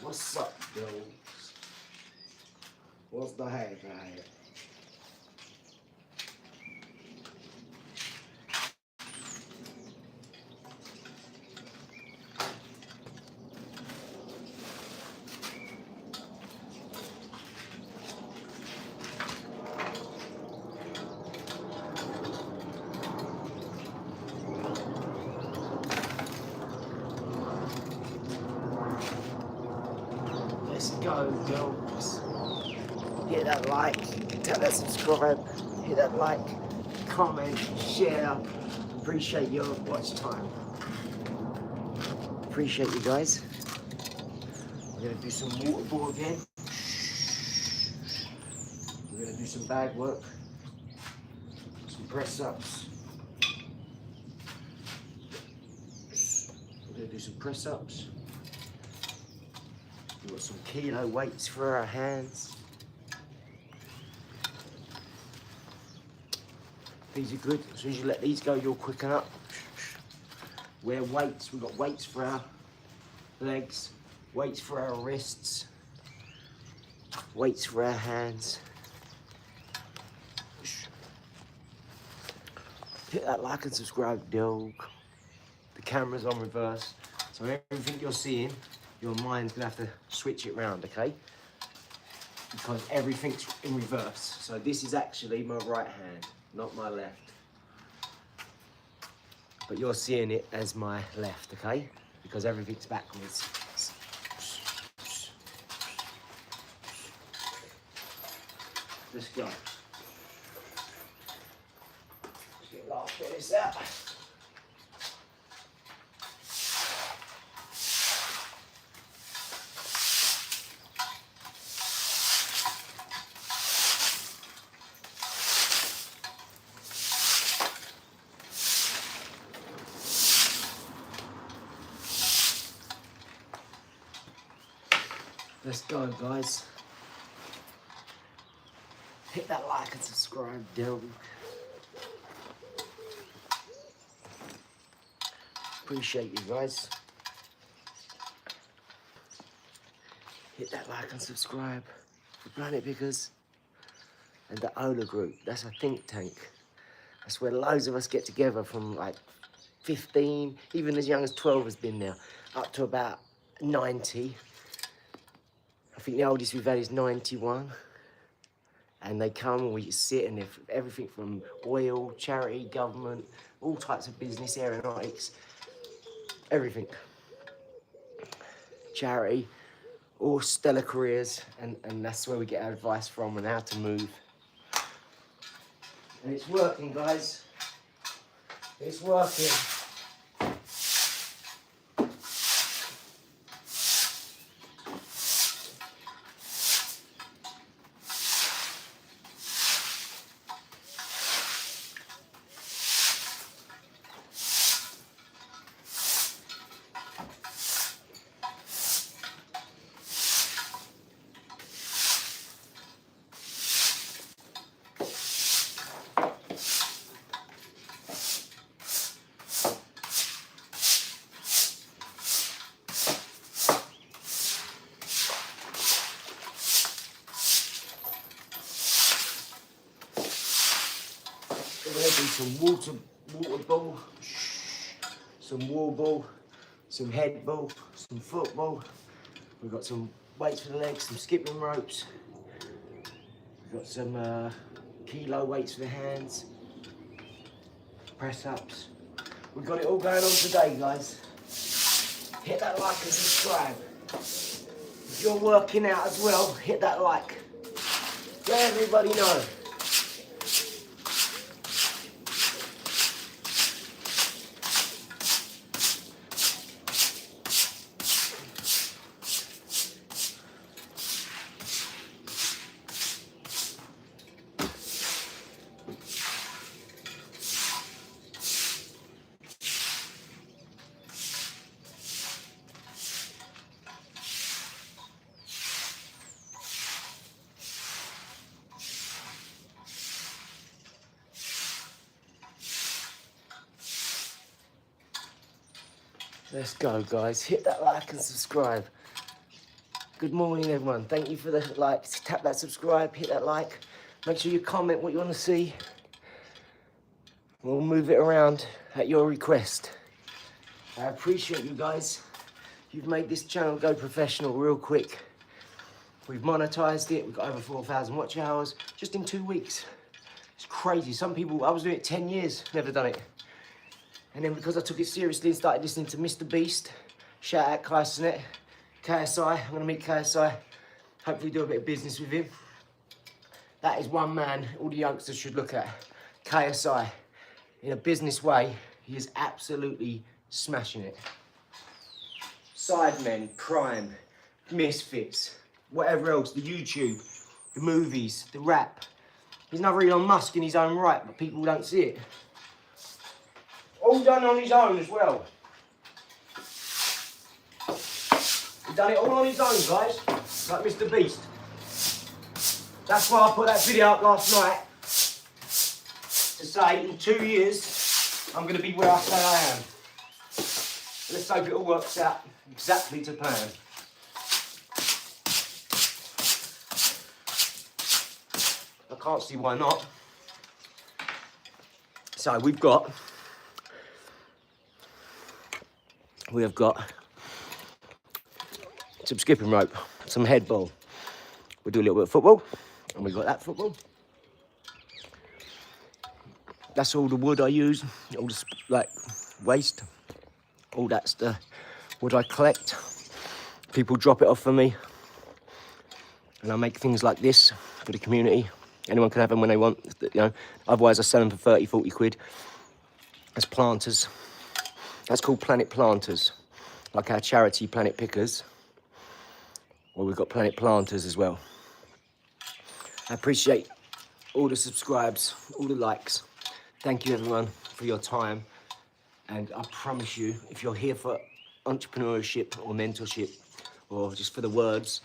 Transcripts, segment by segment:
What's up, dogs? What's the heck, right? Let's go, dogs. Hit that like, tell that subscribe, hit that like, comment, share. Appreciate your watch time. Appreciate you guys. We're gonna do some water ball again. We're gonna do some bag work, some press ups. We're gonna do some press ups. We've got some kilo weights for our hands. These are good. As soon as you let these go, you'll quicken up. Wear weights. We've got weights for our legs, weights for our wrists, weights for our hands. Hit that like and subscribe, dog. The camera's on reverse, so everything you're seeing, your mind's gonna have to switch it round, okay? Because everything's in reverse. So this is actually my right hand, not my left. But you're seeing it as my left, okay? Because everything's backwards. Let's go. Let's get the last bit of this out. Let's go, guys. Hit that like and subscribe, dog. Appreciate you guys. Hit that like and subscribe for Planet Pickers and the OLAR Group. That's a think tank. That's where loads of us get together from like 15, even as young as 12 has been there, up to about 90. I think the oldest we've had is 91. And they come and we sit and everything from oil, charity, government, all types of business, aeronautics, everything. Charity, all stellar careers, and that's where we get our advice from and how to move. And it's working, guys. It's working. We're going to do some water ball, some wall ball, some head ball, some football. We've got some weights for the legs, some skipping ropes. We've got some kilo weights for the hands, press ups. We've got it all going on today, guys. Hit that like and subscribe. If you're working out as well, hit that like. Let everybody know. Let's go, guys. Hit that like and subscribe. Good morning, everyone. Thank you for the likes. Tap that subscribe, hit that like. Make sure you comment what you want to see. We'll move it around at your request. I appreciate you guys. You've made this channel go professional real quick. We've monetized it. We've got over 4,000 watch hours just in 2 weeks. It's crazy. Some people, I was doing it 10 years, never done it. And then because I took it seriously and started listening to Mr. Beast, shout out KSI, I'm gonna meet KSI, hopefully do a bit of business with him. That is one man all the youngsters should look at. KSI, in a business way, he is absolutely smashing it. Sidemen, crime, misfits, whatever else, the YouTube, the movies, the rap. He's another Elon Musk in his own right, but people don't see it. All done on his own as well. He's done it all on his own, guys, like Mr. Beast. That's why I put that video up last night, to say in 2 years, I'm going to be where I say I am. Let's hope it all works out exactly to plan. I can't see why not. So we have got some skipping rope, some head ball. We'll do a little bit of football, and we've got that football. That's all the wood I use, all the like waste. All that's the wood I collect. People drop it off for me, and I make things like this for the community. Anyone can have them when they want, you know. Otherwise, I sell them for 30, 40 quid. As planters. That's called Planet Planters, like our charity Planet Pickers. Well, we've got Planet Planters as well. I appreciate all the subscribes, all the likes. Thank you, everyone, for your time. And I promise you, if you're here for entrepreneurship or mentorship, or just for the words,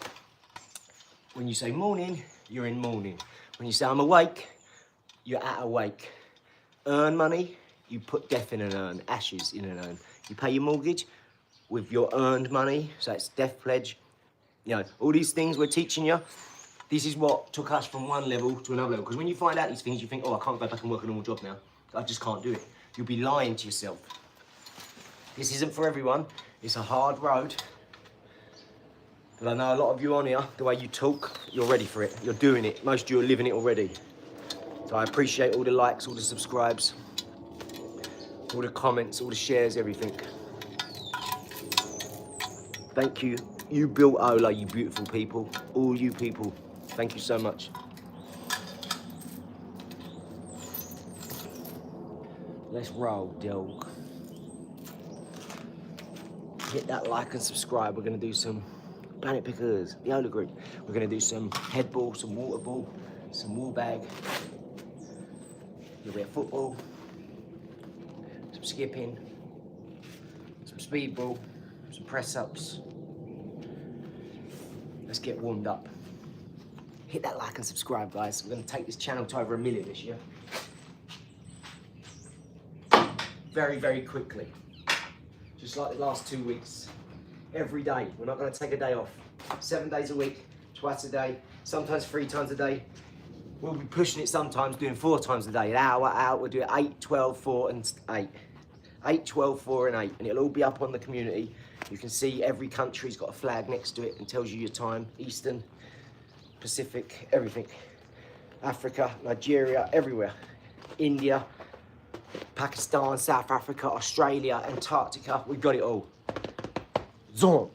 when you say morning, you're in morning. When you say I'm awake, you're at awake. Earn money, you put death in an urn, ashes in an urn. You pay your mortgage with your earned money, so it's death pledge. You know, all these things we're teaching you, this is what took us from one level to another level. Because when you find out these things, you think, oh, I can't go back and work a normal job now. I just can't do it. You'll be lying to yourself. This isn't for everyone. It's a hard road. But I know a lot of you on here, the way you talk, you're ready for it. You're doing it. Most of you are living it already. So I appreciate all the likes, all the subscribes, all the comments, all the shares, everything. Thank you. You built Ola, you beautiful people. All you people. Thank you so much. Let's roll, dog. Hit that like and subscribe. We're going to do some Planet Pickers, the OLAR Group. We're going to do some head ball, some water ball, some wall bag, a little bit of football, some skipping, some speed ball, some press-ups. Let's get warmed up. Hit that like and subscribe, guys. We're going to take this channel to over 1 million this year. Very, very quickly. Just like the last 2 weeks. Every day. We're not going to take a day off. 7 days a week, twice a day, sometimes 3 times a day. We'll be pushing it sometimes, doing 4 times a day. An hour out, we'll do it 8, 12, 4 and 8. 8, 12, 4 and 8. And it'll all be up on the community. You can see every country's got a flag next to it and tells you your time. Eastern, Pacific, everything. Africa, Nigeria, everywhere. India, Pakistan, South Africa, Australia, Antarctica. We've got it all. Zoom.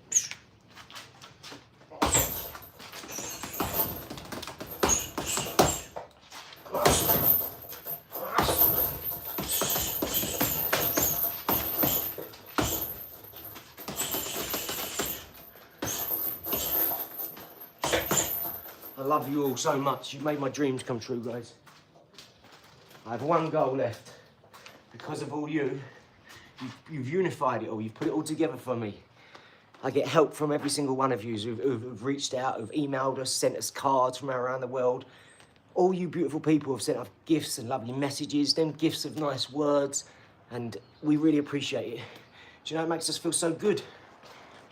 I love you all so much. You've made my dreams come true, guys. I have one goal left. Because of all you've unified it all. You've put it all together for me. I get help from every single one of you who've reached out, who've emailed us, sent us cards from around the world. All you beautiful people have sent us gifts and lovely messages, them gifts of nice words, and we really appreciate it. Do you know, it makes us feel so good.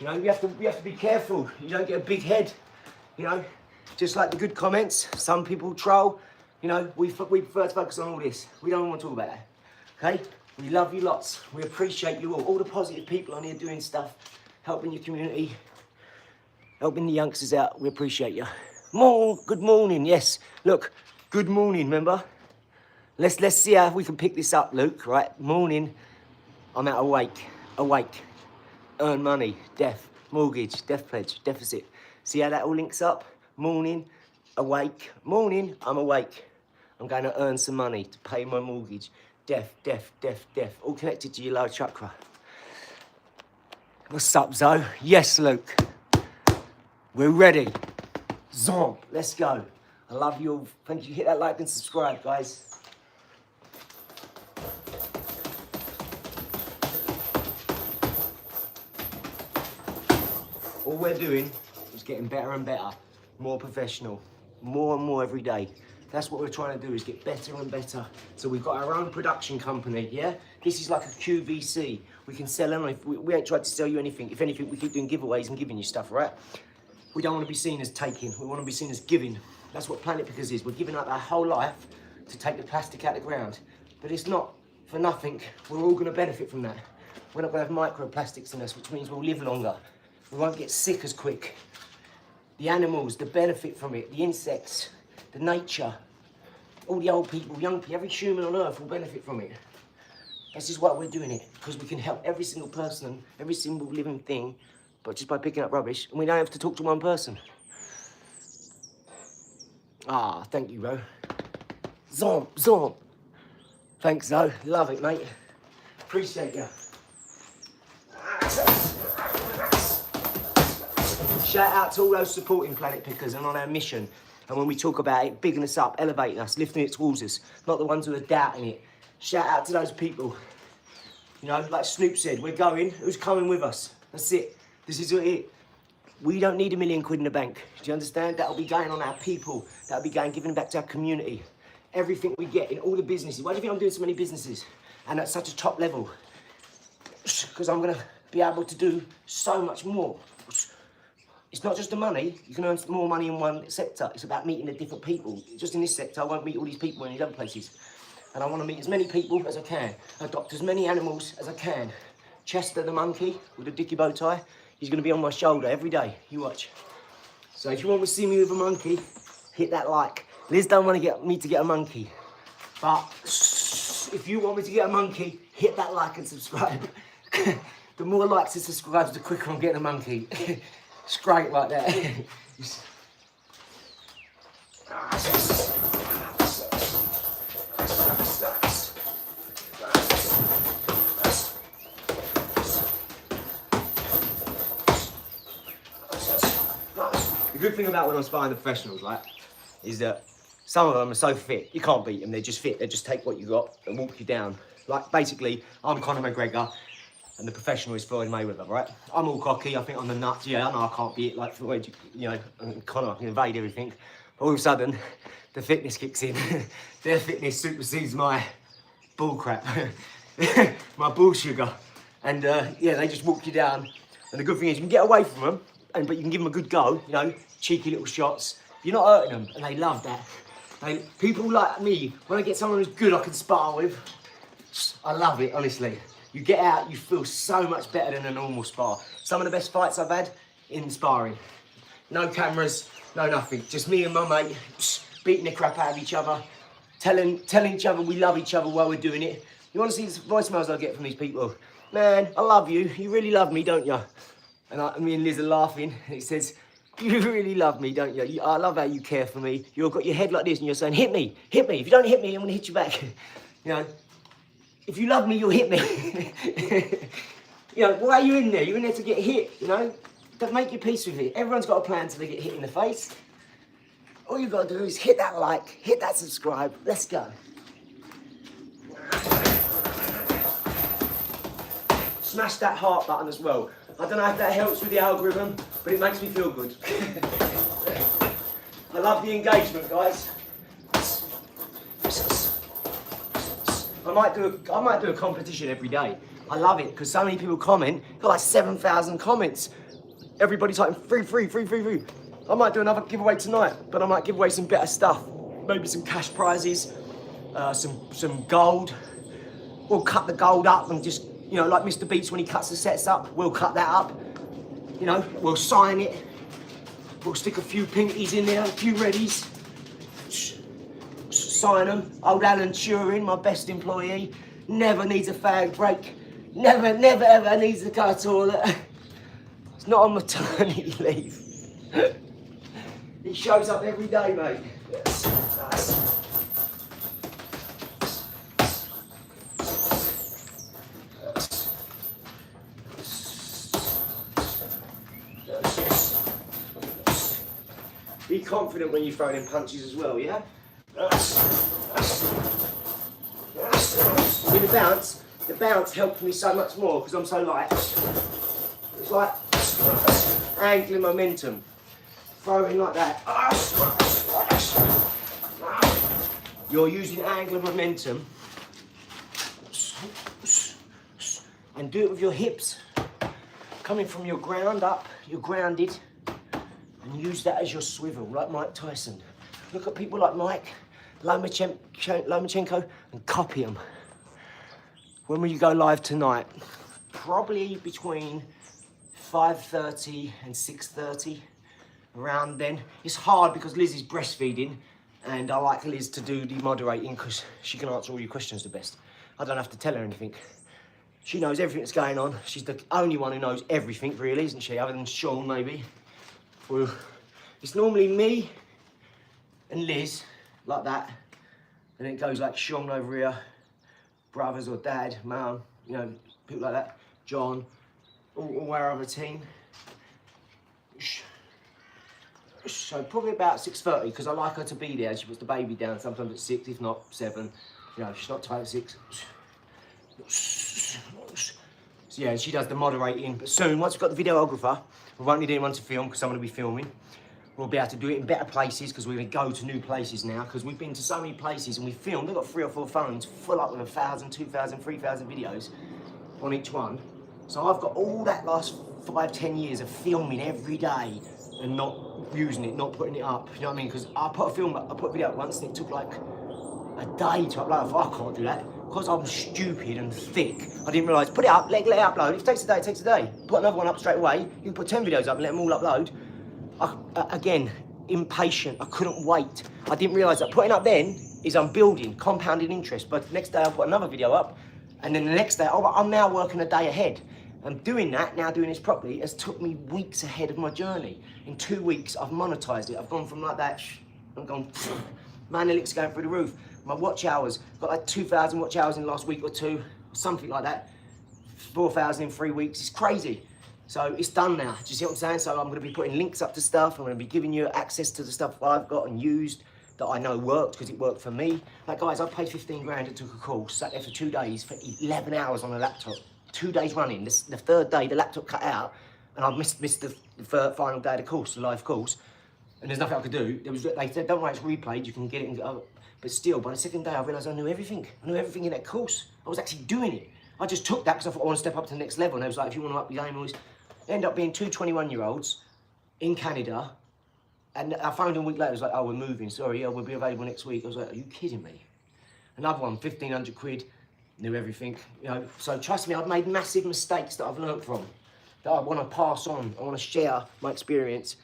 You know, we have to be careful. You don't get a big head. You know, just like the good comments. Some people troll. You know, we prefer to focus on all this. We don't want to talk about that. Okay? We love you lots. We appreciate you all. All the positive people on here doing stuff, helping your community, helping the youngsters out. We appreciate you. Good morning. Yes. Look, good morning. Remember? Let's see how we can pick this up, Luke. Right? Morning. I'm out awake. Earn money. Death. Mortgage. Death pledge. Deficit. See how that all links up? Morning. Awake. Morning. I'm awake. I'm going to earn some money to pay my mortgage. Death. All connected to your lower chakra. What's up, Zoe? Yes, Luke. We're ready. Zomp. Let's go. I love you all. Thank you. Hit that like and subscribe, guys. All we're doing is getting better and better, more professional, more and more every day. That's what we're trying to do, is get better and better. So we've got our own production company, yeah? This is like a QVC. We can sell them. We ain't tried to sell you anything. If anything, we keep doing giveaways and giving you stuff, right? We don't want to be seen as taking. We want to be seen as giving. That's what Planet Pickers is. We're giving up our whole life to take the plastic out of the ground. But it's not for nothing. We're all going to benefit from that. We're not going to have microplastics in us, which means we'll live longer. We won't get sick as quick. The animals, the benefit from it, the insects, the nature, all the old people, young people, every human on earth will benefit from it. This is why we're doing it, because we can help every single person, every single living thing, but just by picking up rubbish, and we don't have to talk to one person. Ah, thank you, bro. Zomp. Thanks, Zoe. Love it, mate. Appreciate you. Shout out to all those supporting Planet Pickers and on our mission. And when we talk about it, bigging us up, elevating us, lifting it towards us, not the ones who are doubting it. Shout out to those people. You know, like Snoop said, we're going, who's coming with us? That's it. This is it. We don't need £1 million in the bank. Do you understand? That'll be going on our people. That'll be going, giving back to our community. Everything we get in all the businesses. Why do you think I'm doing so many businesses? And at such a top level? Because I'm going to be able to do so much more. It's not just the money. You can earn more money in one sector. It's about meeting the different people. Just in this sector, I won't meet all these people in these other places. And I want to meet as many people as I can. Adopt as many animals as I can. Chester the monkey with a dicky bow tie, he's going to be on my shoulder every day. You watch. So if you want to see me with a monkey, hit that like. Liz don't want to get me to get a monkey. But if you want me to get a monkey, hit that like and subscribe. The more likes and subscribes, the quicker I'm getting a monkey. It's great like that. The good thing about when I'm sparring the professionals, right, is that some of them are so fit, you can't beat them, they're just fit, they just take what you got and walk you down. Like, basically, I'm Conor McGregor, and the professional is Floyd Mayweather, right? I'm all cocky, I think I'm the nuts, yeah, I know I can't beat it like Floyd, you know, and Conor can invade everything. But all of a sudden, the fitness kicks in. Their fitness supersedes my bull crap, my bull sugar. And yeah, they just walk you down. And the good thing is you can get away from them, but you can give them a good go, you know, cheeky little shots. You're not hurting them, and they love that. People like me, when I get someone who's good I can spar with, I love it, honestly. You get out, you feel so much better than a normal spar. Some of the best fights I've had in sparring. No cameras, no nothing. Just me and my mate beating the crap out of each other, telling each other we love each other while we're doing it. You want to see the voicemails I get from these people? Man, I love you. You really love me, don't you? And me and Liz are laughing. And it says, you really love me, don't you? I love how you care for me. You've got your head like this and you're saying, hit me. If you don't hit me, I'm going to hit you back. You know, if you love me, you'll hit me. You know, why are you in there? You're in there to get hit, you know? Don't make your peace with it. Everyone's got a plan till they get hit in the face. All you've got to do is hit that like, hit that subscribe. Let's go. Smash that heart button as well. I don't know if that helps with the algorithm, but it makes me feel good. I love the engagement, guys. I might do a competition every day. I love it because so many people comment. Got like 7,000 comments. Everybody typing free. I might do another giveaway tonight, but I might give away some better stuff. Maybe some cash prizes, some gold. We'll cut the gold up and just, you know, like Mr. Beats when he cuts the sets up, we'll cut that up. You know, we'll sign it. We'll stick a few pinkies in there, a few reddies. Sign them. Old Alan Turing, my best employee, never needs a fag break. Never ever needs to go to the toilet. It's not on maternity leave. He shows up every day, mate. Be confident when you throw in punches as well, yeah? With the bounce helped me so much more because I'm so light. It's like angular momentum. Throwing like that. You're using angular momentum. And do it with your hips. Coming from your ground up, you're grounded. And use that as your swivel, like Mike Tyson. Look at people like Mike, Lomachenko, and copy them. When will you go live tonight? Probably between 5:30 and 6:30, around then. It's hard because Liz is breastfeeding, and I like Liz to do the moderating because she can answer all your questions the best. I don't have to tell her anything. She knows everything that's going on. She's the only one who knows everything, really, isn't she? Other than Sean, maybe. Well, it's normally me and Liz, like that, and then it goes like Sean over here, brothers or dad, mum, you know, people like that, John, all our other team. So probably about 6:30, because I like her to be there. She puts the baby down sometimes at 6, if not 7. You know, she's not tired at 6. So yeah, she does the moderating. But soon, once we've got the videographer, we won't need anyone to film because I'm going to be filming. We'll be able to do it in better places because we're going to go to new places now because we've been to so many places and we filmed. We've got 3 or 4 phones full up with 1,000, 2,000, 3,000 videos on each one. So I've got all that last 5, 10 years of filming every day and not using it, not putting it up. You know what I mean? Because I put a video up once and it took like a day to upload. I thought, I can't do that. Because I'm stupid and thick, I didn't realise, put it up, let it upload. If it takes a day, it takes a day. Put another one up straight away. You can put 10 videos up and let them all upload. Again, impatient, I couldn't wait. I didn't realise that putting up then is I'm building, compounding interest. But the next day I'll put another video up, and then the next day, I'm now working a day ahead. And doing that, now doing this properly, has took me weeks ahead of my journey. In 2 weeks, I've monetised it. I've gone from like that, I've gone, my analytics going through the roof. My watch hours, got like 2,000 watch hours in the last week or 2, or something like that. 4,000 in 3 weeks, it's crazy. So it's done now, do you see what I'm saying? So I'm gonna be putting links up to stuff, I'm gonna be giving you access to the stuff I've got and used that I know worked, because it worked for me. Like guys, I paid 15 grand and took a course, sat there for 2 days for 11 hours on a laptop. 2 days running, the 3rd day the laptop cut out, and I missed the final day of the course, the live course, and there's nothing I could do. They said, don't worry, it's replayed, you can get it and go. But still, by the 2nd day, I realised I knew everything. I knew everything in that course. I was actually doing it. I just took that because I thought I want to step up to the next level. And I was like, if you want to up your game, always end up being 2 21-year-olds in Canada. And I phoned a week later, I was like, oh, we're moving, sorry, we'll be available next week. I was like, are you kidding me? Another one, 1,500 quid, knew everything. You know, so trust me, I've made massive mistakes that I've learnt from, that I want to pass on. I want to share my experience,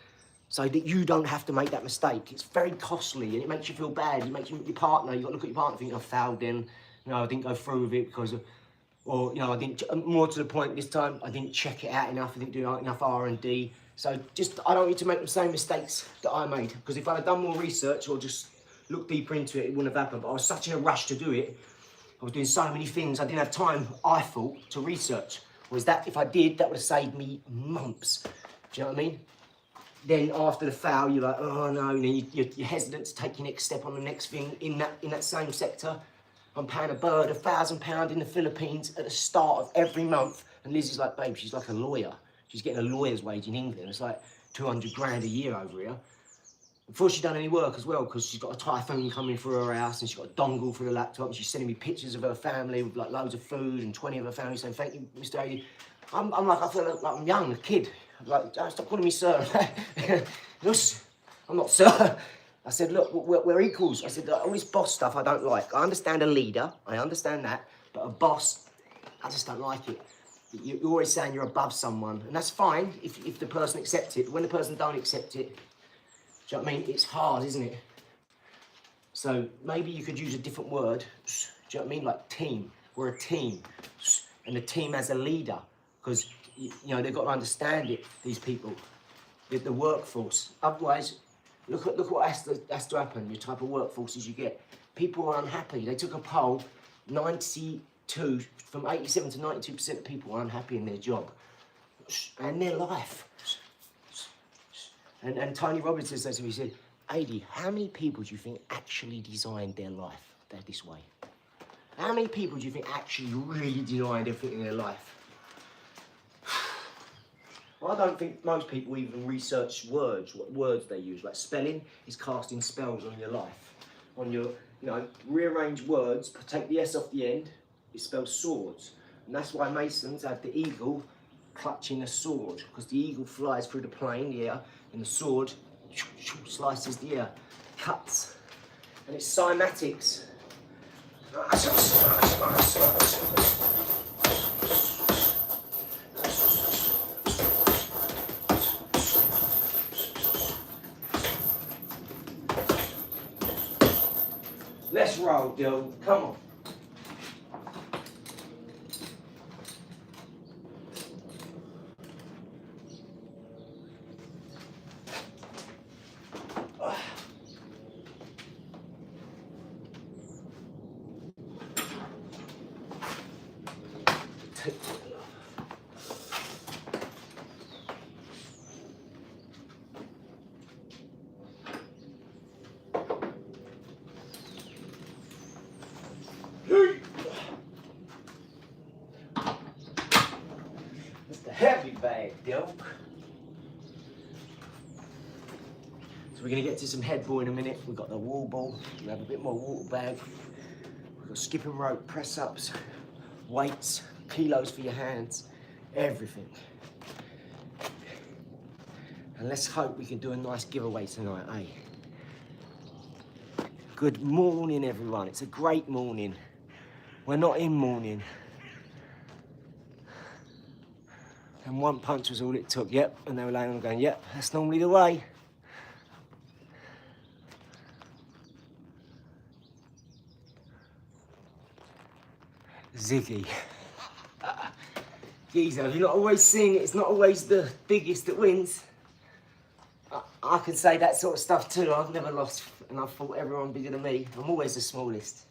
so that you don't have to make that mistake. It's very costly and it makes you feel bad. It makes your partner, you got to look at your partner and think, I failed then, you know, I didn't go through with it because of, or, you know, I didn't, more to the point this time, I didn't check it out enough, I didn't do enough R&D. So just, I don't want you to make the same mistakes that I made, because if I'd have done more research or just looked deeper into it, it wouldn't have happened. But I was such in a rush to do it. I was doing so many things, I didn't have time, I thought, to research. Whereas that, if I did, that would have saved me months. Do you know what I mean? Then after the fail, you're like, oh no, and then you're hesitant to take your next step on the next thing in that same sector. I'm paying a bird £1,000 in the Philippines at the start of every month. And Liz is like, babe, she's like a lawyer. She's getting a lawyer's wage in England. It's like 200 grand a year over here. Before she'd done any work as well, because she's got a typhoon coming through her house and she's got a dongle for the laptop and she's sending me pictures of her family with like loads of food and 20 of her family saying, thank you, Mr. Ady. I'm like, I feel like I'm young, a kid. Like, oh, stop calling me sir. I'm not sir. I said, look, we're equals. I said, all this boss stuff I don't like. I understand a leader, I understand that, but a boss, I just don't like it. You're always saying you're above someone, and that's fine if the person accepts it. When the person don't accept it, do you know what I mean? It's hard, isn't it? So maybe you could use a different word. Do you know what I mean? Like team. We're a team, and the team has a leader, because you know they've got to understand it. These people, the workforce. Otherwise, look what has to happen. Your type of workforces you get. People are unhappy. They took a poll. 92 from 87 to 92% of people are unhappy in their job and their life. And Tony Robbins said to me, he said, Ady, how many people do you think actually designed their life this way? How many people do you think actually really designed everything in their life? Well, I don't think most people even research words, what words they use. Like spelling is casting spells on your life. On your, you know, rearrange words, take the S off the end, it spells swords. And that's why Masons have the eagle clutching a sword, because the eagle flies through the plane, the air, and the sword slices the air, cuts. And it's cymatics. Let's roll, dude. Come on. It's the heavy bag, dude. So we're going to get to some head ball in a minute. We've got the wall ball. We have a bit more water bag. We've got skipping rope, press ups, weights, kilos for your hands, everything. And let's hope we can do a nice giveaway tonight, eh? Good morning, everyone. It's a great morning. We're not in mourning. And one punch was all it took, yep. And they were laying on going, yep, that's normally the way. Ziggy. Geezer, have you not always seen it? It's not always the biggest that wins. I can say that sort of stuff too. I've never lost, and I've fought everyone bigger than me. I'm always the smallest.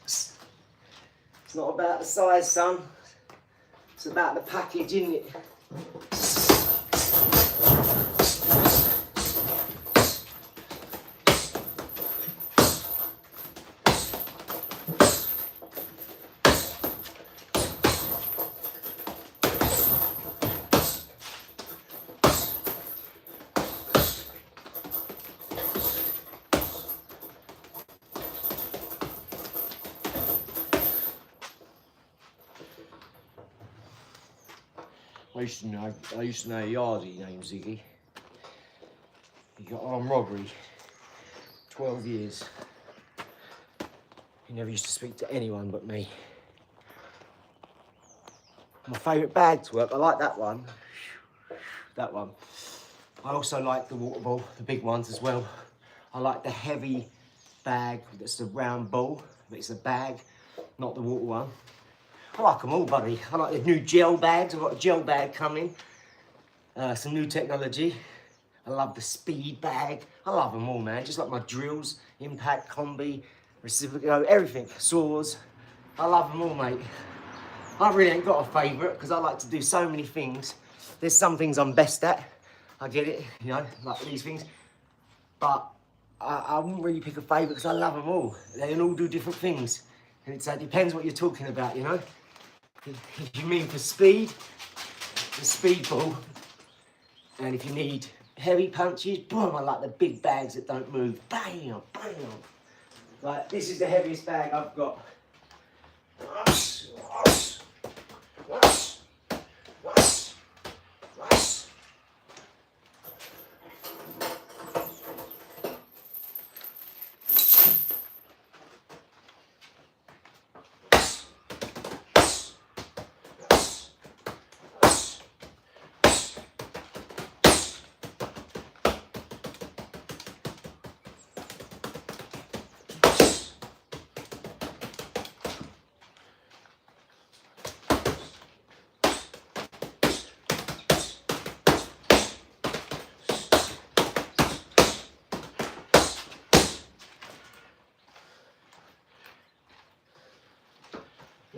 It's not about the size, son. It's about the package, isn't it? I used to know a yardie named Ziggy. He got armed robbery, 12 years. He never used to speak to anyone but me. My favourite bag to work, I like that one. That one. I also like the water ball, the big ones as well. I like the heavy bag that's the round ball, but it's a bag, not the water one. I like them all, buddy. I like the new gel bags. I've got a gel bag coming. Some new technology. I love the speed bag. I love them all, man. Just like my drills, impact, combi, reciprocal, everything. Saws. I love them all, mate. I really ain't got a favourite because I like to do so many things. There's some things I'm best at. I get it, you know, like these things. But I wouldn't really pick a favourite because I love them all. They all do different things. And it depends what you're talking about, you know. If you mean for speed, the speed ball. And if you need heavy punches, boom, I like the big bags that don't move. Bam, bam. Like, this is the heaviest bag I've got.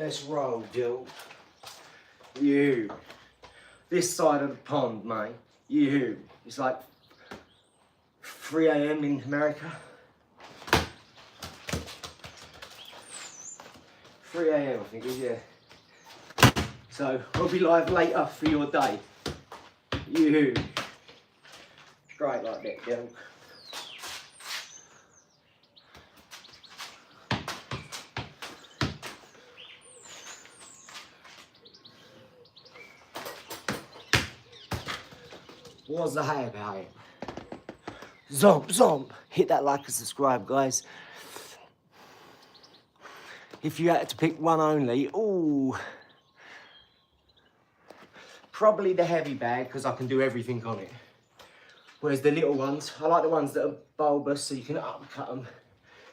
Let's roll, Jill. You. This side of the pond, mate. You. It's like 3 AM in America. 3 AM, I think it is, yeah. So we'll be live later for your day. You. Great like that, Jill. What's the hype about it? Zomp. Hit that like and subscribe, guys. If you had to pick one only, ooh, probably the heavy bag, because I can do everything on it. Whereas the little ones, I like the ones that are bulbous, so you can upcut them.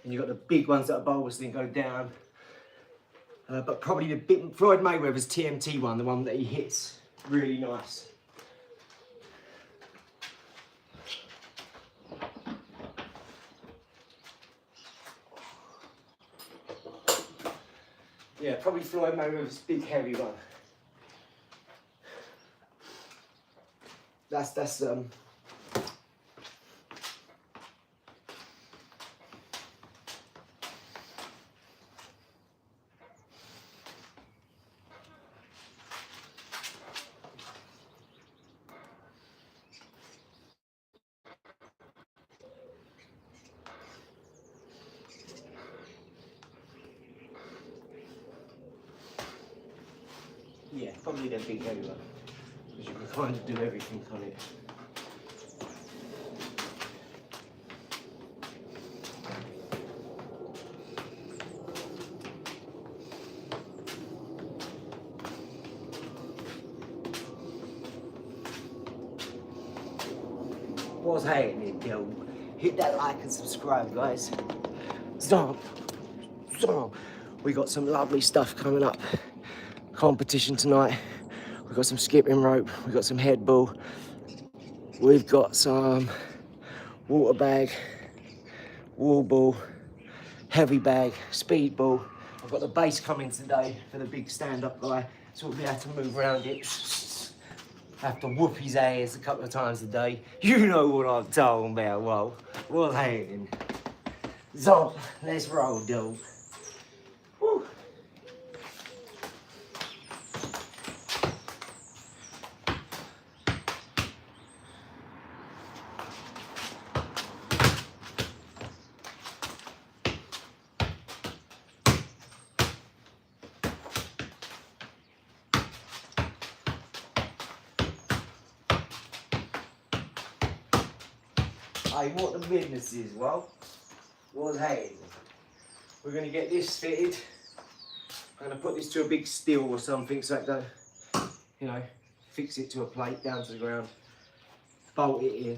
And you've got the big ones that are bulbous, then go down. But probably the big, Floyd Mayweather's TMT one, the one that he hits, really nice. Yeah, probably Floyd Mayweather's big heavy one. That's yeah, probably the big heavy one, because you can kind of do everything on it. What's happening, yo? Hit that like and subscribe, guys. Zomp. We got some lovely stuff coming up. Competition tonight. We've got some skipping rope, we've got some head ball, we've got some water bag, wall ball, heavy bag, speed ball. I've got the base coming today for the big stand-up guy, so we'll be able to move around it. Have to whoop his ass a couple of times a day. You know what I'm talking about, whoa. What's happening? Zomp, let's roll, dude. Woo. Hey, what the business is, well, what's happening? We're going to get this fitted. I'm going to put this to a big steel or something so it don't, you know, fix it to a plate down to the ground, bolt it in.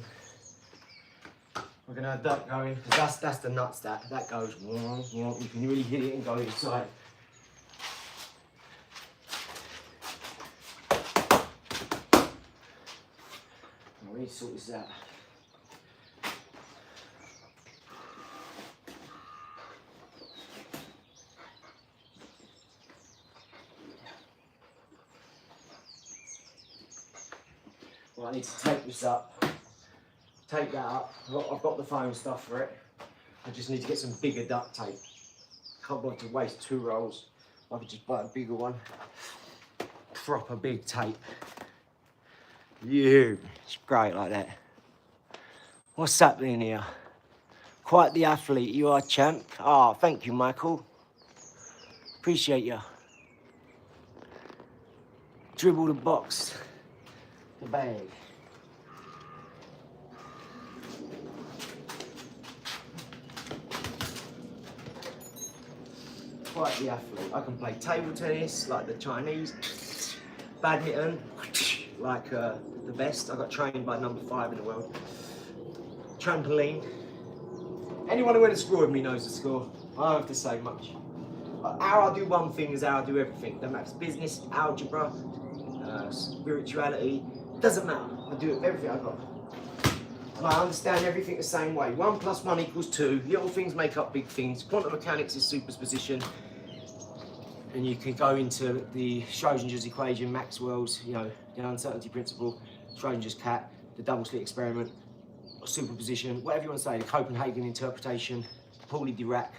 We're going to have that going, because that's the nuts that goes, you can really hit it and go inside. We need to sort this out. Well, I need to tape this up, tape that up. I've got the foam stuff for it. I just need to get some bigger duct tape. Can't bother to waste 2 rolls. I could just buy a bigger one. Proper big tape. Yeah, it's great like that. What's happening here? Quite the athlete you are, champ. Oh, thank you, Michael. Appreciate you. Dribble the box. The bag. Quite the athlete. I can play table tennis like the Chinese, badminton like the best. I got trained by number 5 in the world. Trampoline. Anyone who went to school with me knows the score. I don't have to say much. How I do one thing is how I do everything. That matters. Business, algebra, spirituality. Doesn't matter. I do it with everything I've got. And I understand everything the same way. 1 + 1 = 2. Little things make up big things. Quantum mechanics is superposition. and you can go into the Schrodinger's equation, Maxwell's, you know, the uncertainty principle, Schrodinger's cat, the double slit experiment, superposition, whatever you want to say, the Copenhagen interpretation, Pauli Dirac,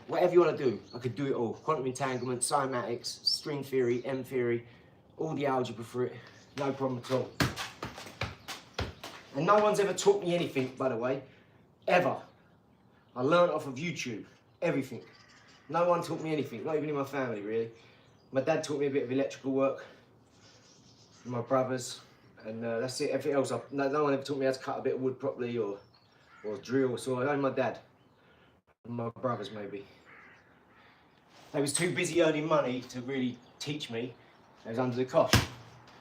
whatever you want to do, I could do it all. Quantum entanglement, cymatics, string theory, M theory, all the algebra for it, no problem at all. And no one's ever taught me anything, by the way, ever. I learned off of YouTube, everything. No one taught me anything, not even in my family, really. My dad taught me a bit of electrical work, my brothers, and that's it. Everything else, no one ever taught me how to cut a bit of wood properly or drill. So I own my dad and my brothers, maybe. They was too busy earning money to really teach me. They was under the cosh.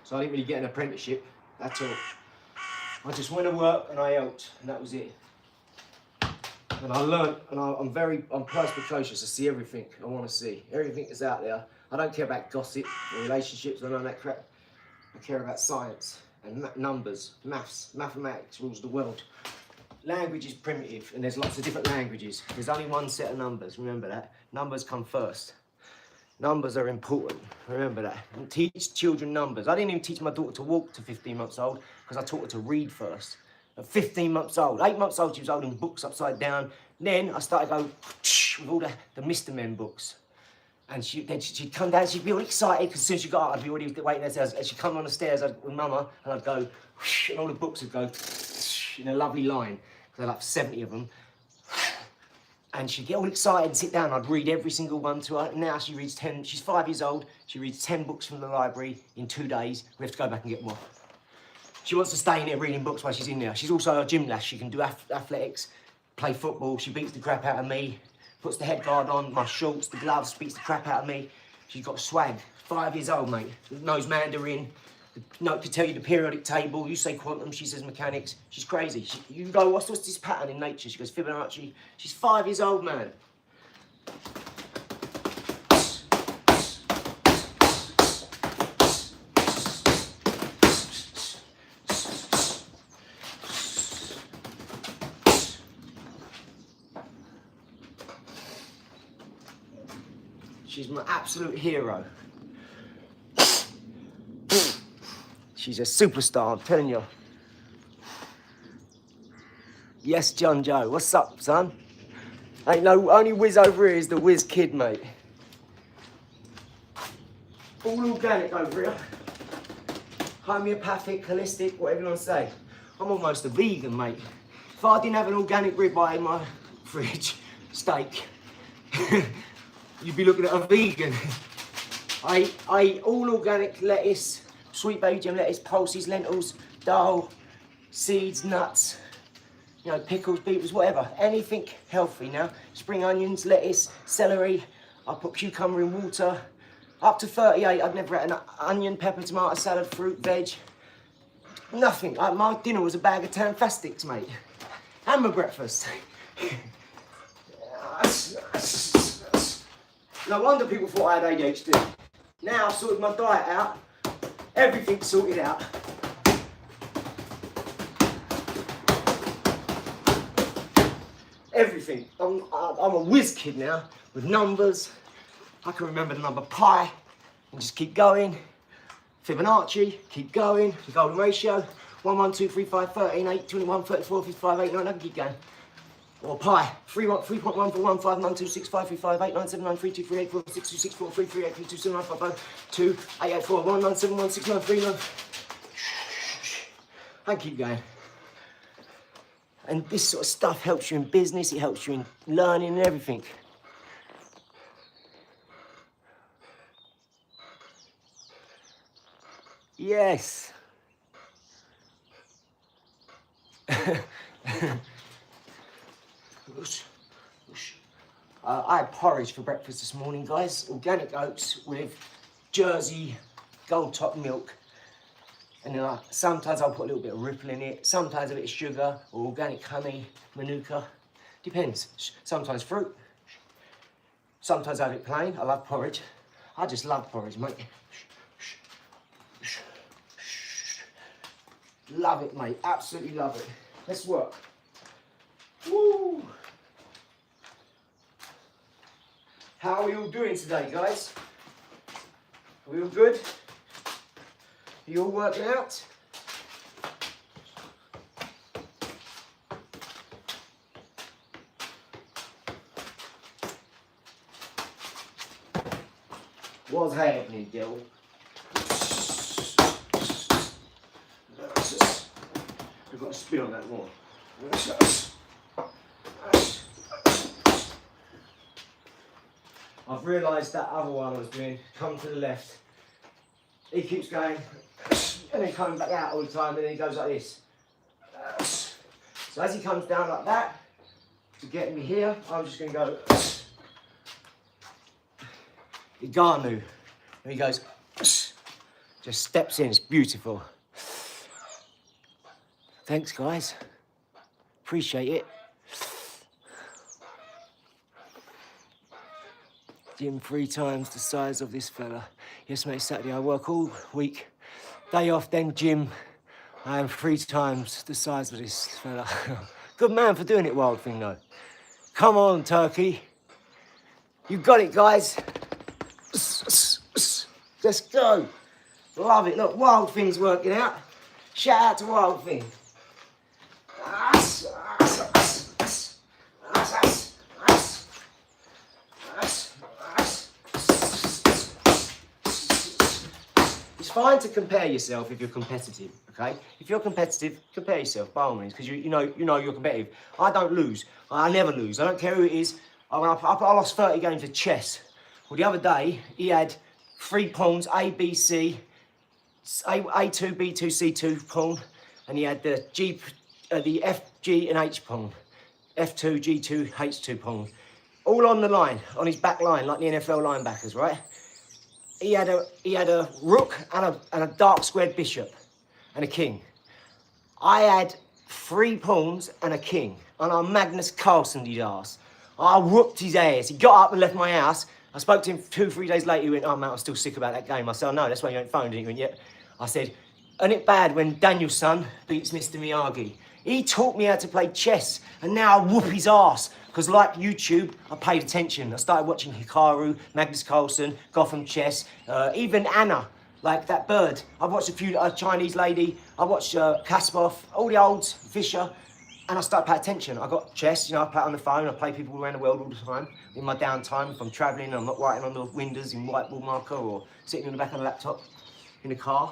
So I didn't really get an apprenticeship at all. I just went to work and I helped, and that was it. And I learned, and I'm perspicacious. I see everything I want to see. Everything that's out there. I don't care about gossip or relationships or none of that crap. I care about science and numbers, maths, mathematics rules the world. Language is primitive, and there's lots of different languages. There's only one set of numbers, remember that. Numbers come first. Numbers are important, remember that. And teach children numbers. I didn't even teach my daughter to walk to 15 months old because I taught her to read first. At 15 months old, 8 months old, she was holding books upside down. Then I started going with all the Mr. Men books. And she'd come down, she'd be all excited because as soon as she got up, I'd be already waiting there. As she'd come on the stairs with Mama, and I'd go, and all the books would go in a lovely line. There were like 70 of them. And she'd get all excited and sit down. I'd read every single one to her. Now she reads 10, she's 5 years old. She reads 10 books from the library in 2 days. We have to go back and get more. She wants to stay in there reading books while she's in there. She's also a gymnast. She can do athletics, play football. She beats the crap out of me, puts the head guard on, my shorts, the gloves, beats the crap out of me. She's got swag. 5 years old, mate. Knows Mandarin. Could tell you the periodic table. You say quantum, she says mechanics. She's crazy. You go, what's this pattern in nature? She goes, Fibonacci. She's 5 years old, man. She's my absolute hero. She's a superstar, I'm telling you. Yes, John Joe. What's up, son? Ain't no, only whiz over here is the whiz kid, mate. All organic over here. Homeopathic, holistic, whatever you want to say. I'm almost a vegan, mate. If I didn't have an organic ribeye in my fridge, steak, you'd be looking at a vegan. I eat all organic lettuce, sweet baby gem lettuce, pulses, lentils, dal, seeds, nuts, you know, pickles, beetroots, whatever. Anything healthy now. Spring onions, lettuce, celery. I put cucumber in water. Up to 38, I've never had an onion, pepper, tomato, salad, fruit, veg. Nothing. My dinner was a bag of Tanfastics, mate. And my breakfast. No wonder people thought I had ADHD. Now I've sorted my diet out. Everything's sorted out. Everything. I'm a whiz kid now with numbers. I can remember the number pi and just keep going. Fibonacci, keep going. The golden ratio. 1, 1, 2, 3, 5, 13, 8, 21, 34, 55, 8, 9. I can keep going. Or pi. 3.141, 5, 9, 2, 6, 5, 3, 5, 8, 9, 7, 9, 3, 2, 3, 8, 4, 6, 2, 6, 4, 3, 3, 8, 3, 2, 7, 9, 5, 5, 2, 8, 8, 4, 1, 9, 7, 1, 6, 9, 3, 9. I keep going. And this sort of stuff helps you in business, it helps you in learning and everything. Yes. I had porridge for breakfast this morning, guys. Organic oats with Jersey gold top milk. And then sometimes I'll put a little bit of ripple in it, sometimes a bit of sugar or organic honey, manuka. Depends. Sometimes fruit. Sometimes I have it plain. I love porridge. I just love porridge, mate. Love it, mate. Absolutely love it. Let's work. Woo! How are we all doing today, guys? We all good? You all working out? What's happening, Dill? We've got to spin on that more. I've realised that other one I was doing, come to the left. He keeps going, and then coming back out all the time, and then he goes like this. So as he comes down like that, to get me here, I'm just going to go. Iganu, and he goes, just steps in, it's beautiful. Thanks guys, appreciate it. Gym 3 times the size of this fella. Yes mate, Saturday I work all week, day off then gym. I am 3 times the size of this fella. Good man for doing it, Wild Thing though. Come on Turkey, you got it guys. Let's go. Love it. Look, Wild Thing's working out. Shout out to Wild Thing. It's fine to compare yourself if you're competitive, okay? If you're competitive, compare yourself by all means, because you know you're competitive. I don't lose. I never lose. I don't care who it is. I lost 30 games of chess. Well, the other day, he had 3 pawns, A, B, C, A2, B2, C2 pawn, and he had the F, G, and H pawn, F2, G2, H2 pawn, all on the line, on his back line, like the NFL linebackers, right? He had a rook and a dark squared bishop, and a king. I had 3 pawns and a king, and I Magnus Carlsen'd his ass. I whooped his ass. He got up and left my house. I spoke to him 2-3 days later. He went, "Oh, mate, I'm still sick about that game." I said, "Oh, no, that's why you ain't phoned." And he went, "Yeah." I said, "Isn't it bad when Daniel's son beats Mr. Miyagi? He taught me how to play chess, and now I whoop his ass. Because like YouTube, I paid attention. I started watching Hikaru, Magnus Carlsen, Gotham Chess, even Anna, like that bird. I've watched a few, Chinese lady. I watched Kasparov, all the olds, Fischer. And I started paying attention. I got chess, I play it on the phone. I play people around the world all the time. In my downtime, if I'm traveling and I'm not writing on the windows in whiteboard marker or sitting in the back of the laptop in the car.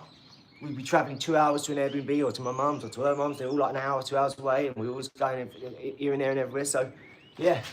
We'd be traveling 2 hours to an Airbnb or to my mum's or to her mum's. They're all like an hour, 2 hours away, and we were always going here and there and everywhere. So, yeah.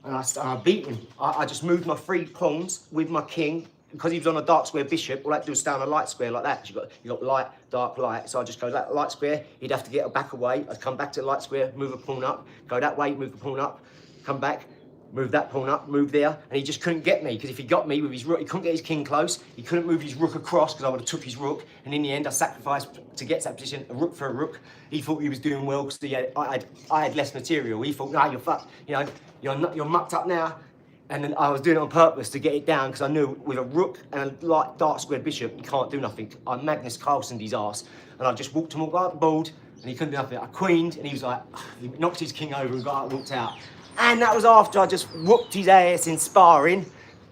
And I beat him. I just moved my 3 pawns with my king. Because he was on a dark square bishop, all I had to do was stay on a light square like that. You got light, dark, light. So I just go that light square. He'd have to get back away. I'd come back to the light square, move a pawn up, go that way, move the pawn up, come back, move that pawn up, move there, and he just couldn't get me because if he got me with his rook, he couldn't get his king close. He couldn't move his rook across because I would have took his rook. And in the end, I sacrificed to get to that position a rook for a rook. He thought he was doing well because I had less material. He thought, "No, you're fucked. You're mucked up now." And then I was doing it on purpose to get it down because I knew with a rook and a light dark squared bishop, you can't do nothing. I Magnus Carlsen'd his ass, and I just walked him all up the board, and he couldn't do nothing. I queened, and he was like, he knocked his king over and got up and walked out. And that was after I just whooped his ass in sparring.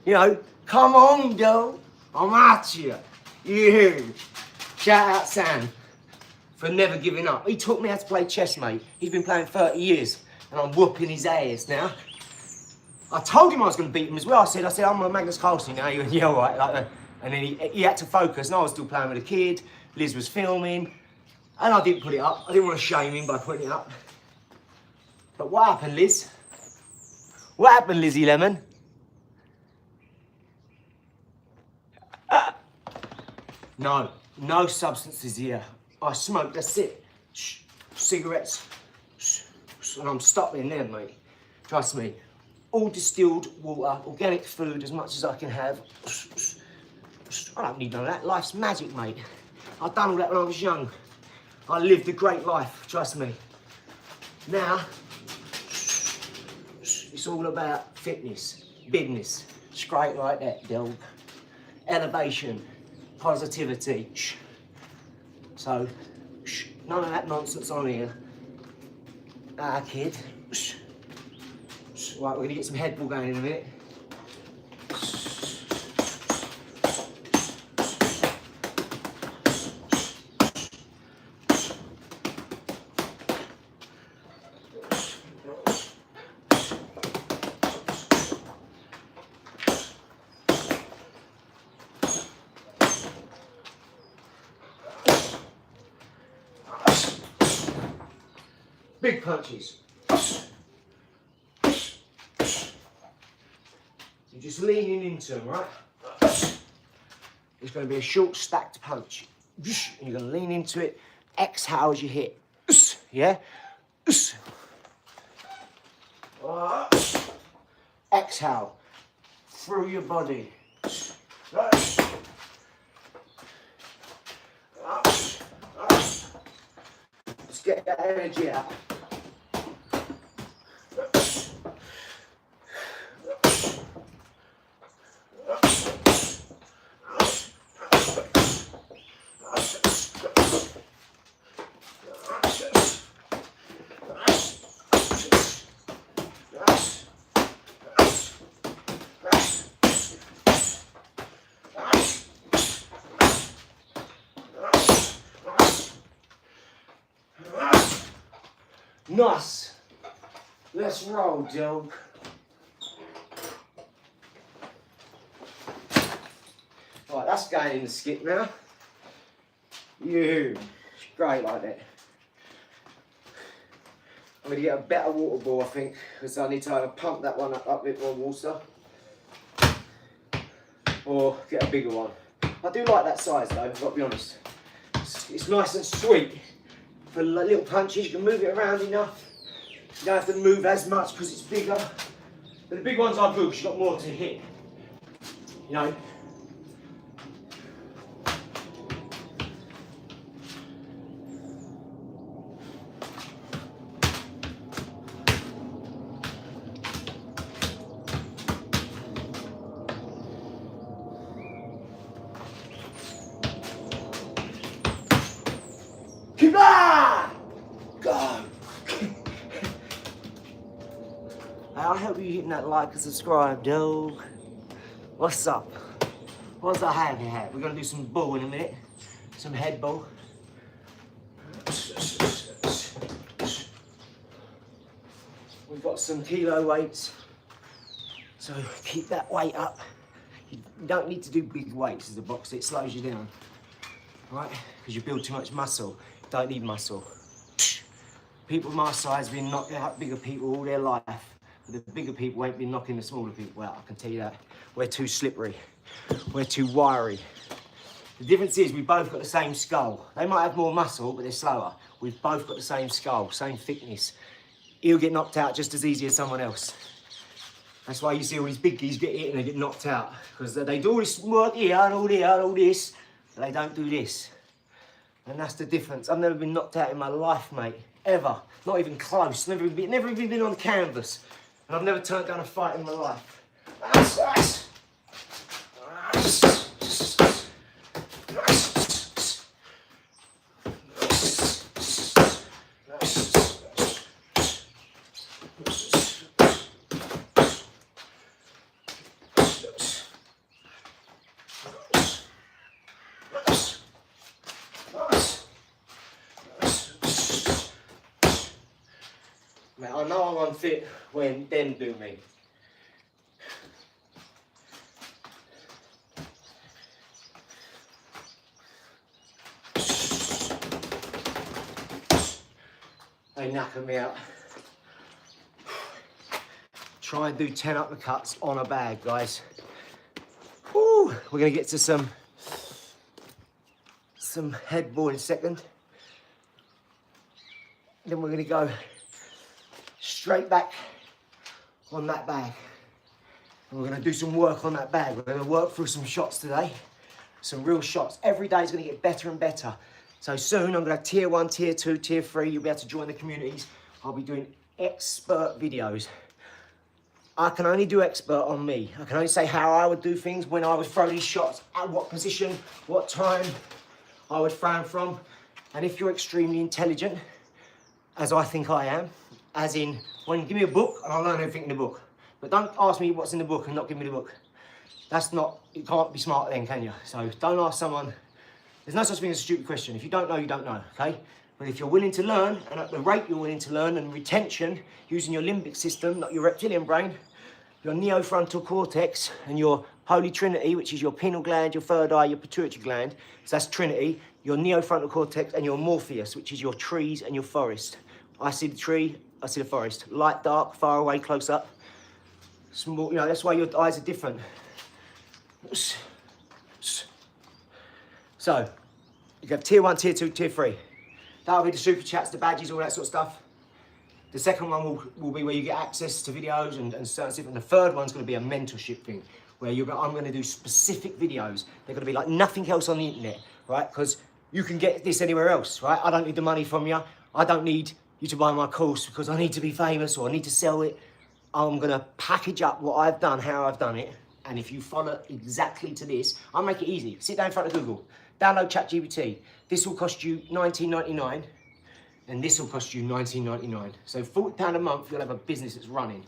Come on, though, I'm at you. You. Shout out Sam for never giving up. He taught me how to play chess, mate. He's been playing 30 years, and I'm whooping his ass now. I told him I was going to beat him as well. I said, "I'm a Magnus Carlsen now." He went, "Yeah, all right." Like that. And then he had to focus, and I was still playing with a kid. Liz was filming, and I didn't put it up. I didn't want to shame him by putting it up. But what happened, Liz? What happened, Lizzie Lemon? No substances here. I smoke, that's it. Cigarettes, and I'm stopping there, mate. Trust me. All distilled water, organic food, as much as I can have. I don't need none of that. Life's magic, mate. I've done all that when I was young. I lived a great life, trust me. Now, it's all about fitness, business, straight like that, dog. Elevation, positivity. So, none of that nonsense on here. Kid. Right, we're gonna get some head ball going in a minute. big punches. You're just leaning into them, right? It's going to be a short stacked punch. And you're going to lean into it, exhale as you hit. Yeah? Exhale through your body. Let's get that energy out. Nice. Let's roll, dog. Right, that's going in the skip now. Great like that. I'm going to get a better water ball, I think, because I need to either pump that one up a bit more water or get a bigger one. I do like that size though, I've got to be honest. It's nice and sweet. For little punches, you can move it around enough. You don't have to move as much because it's bigger. But the big ones are good because you've got more to hit. You know? Go! I hope you're hitting that like and subscribe, dog. What's up? What's I have here? We're gonna do some ball in a minute. Some head ball. We've got some kilo weights. So keep that weight up. You don't need to do big weights as a boxer, it slows you down. Right? Because you build too much muscle. You don't need muscle. People my size have been knocking out bigger people all their life. But the bigger people ain't been knocking the smaller people out, I can tell you that. We're too slippery. We're too wiry. The difference is we both got the same skull. They might have more muscle, but they're slower. We've both got the same skull, same thickness. He'll get knocked out just as easy as someone else. That's why you see all these biggies get hit and they get knocked out. Because they do all this work here and all there and all this, but they don't do this. And that's the difference. I've never been knocked out in my life, mate. Ever. Not even close. Never even been on canvas. And I've never turned down a fight in my life. Mate, I know I'm unfit when them do me. They knacker me out. Try and do 10 uppercuts on a bag, guys. Woo! We're gonna get to some head ball in a second. Then we're gonna go straight back on that bag. And we're gonna do some work on that bag. We're gonna work through some shots today, some real shots. Every day is gonna get better and better. So soon I'm gonna have tier 1, tier 2, tier 3. You'll be able to join the communities. I'll be doing expert videos. I can only do expert on me. I can only say how I would do things when I would throw these shots, at what position, what time I would throw them from. And if you're extremely intelligent, as I think I am, as in, when you give me a book and I'll learn everything in the book. But don't ask me what's in the book and not give me the book. That's not, you can't be smart then, can you? So don't ask someone, there's no such thing as a stupid question. If you don't know, you don't know, okay? But if you're willing to learn, and at the rate you're willing to learn, and retention, using your limbic system, not your reptilian brain, your neofrontal cortex, and your holy trinity, which is your pineal gland, your third eye, your pituitary gland, so that's trinity, your neofrontal cortex, and your morpheus, which is your trees and your forest. I see the tree, I see the forest. Light, dark, far away, close up. Small, you know, that's why your eyes are different. So, you have tier 1, tier 2, tier 3. That'll be the super chats, the badges, all that sort of stuff. The second one will be where you get access to videos and certain stuff. And the third one's going to be a mentorship thing, where I'm going to do specific videos. They're going to be like nothing else on the internet, right? Because you can get this anywhere else, right? I don't need the money from you. I don't need you to buy my course because I need to be famous or I need to sell it. I'm going to package up what I've done, how I've done it. And if you follow exactly to this, I'll make it easy. Sit down in front of Google, download ChatGPT. This will cost you $19.99. And this will cost you $19.99. So £40 a month, you'll have a business that's running.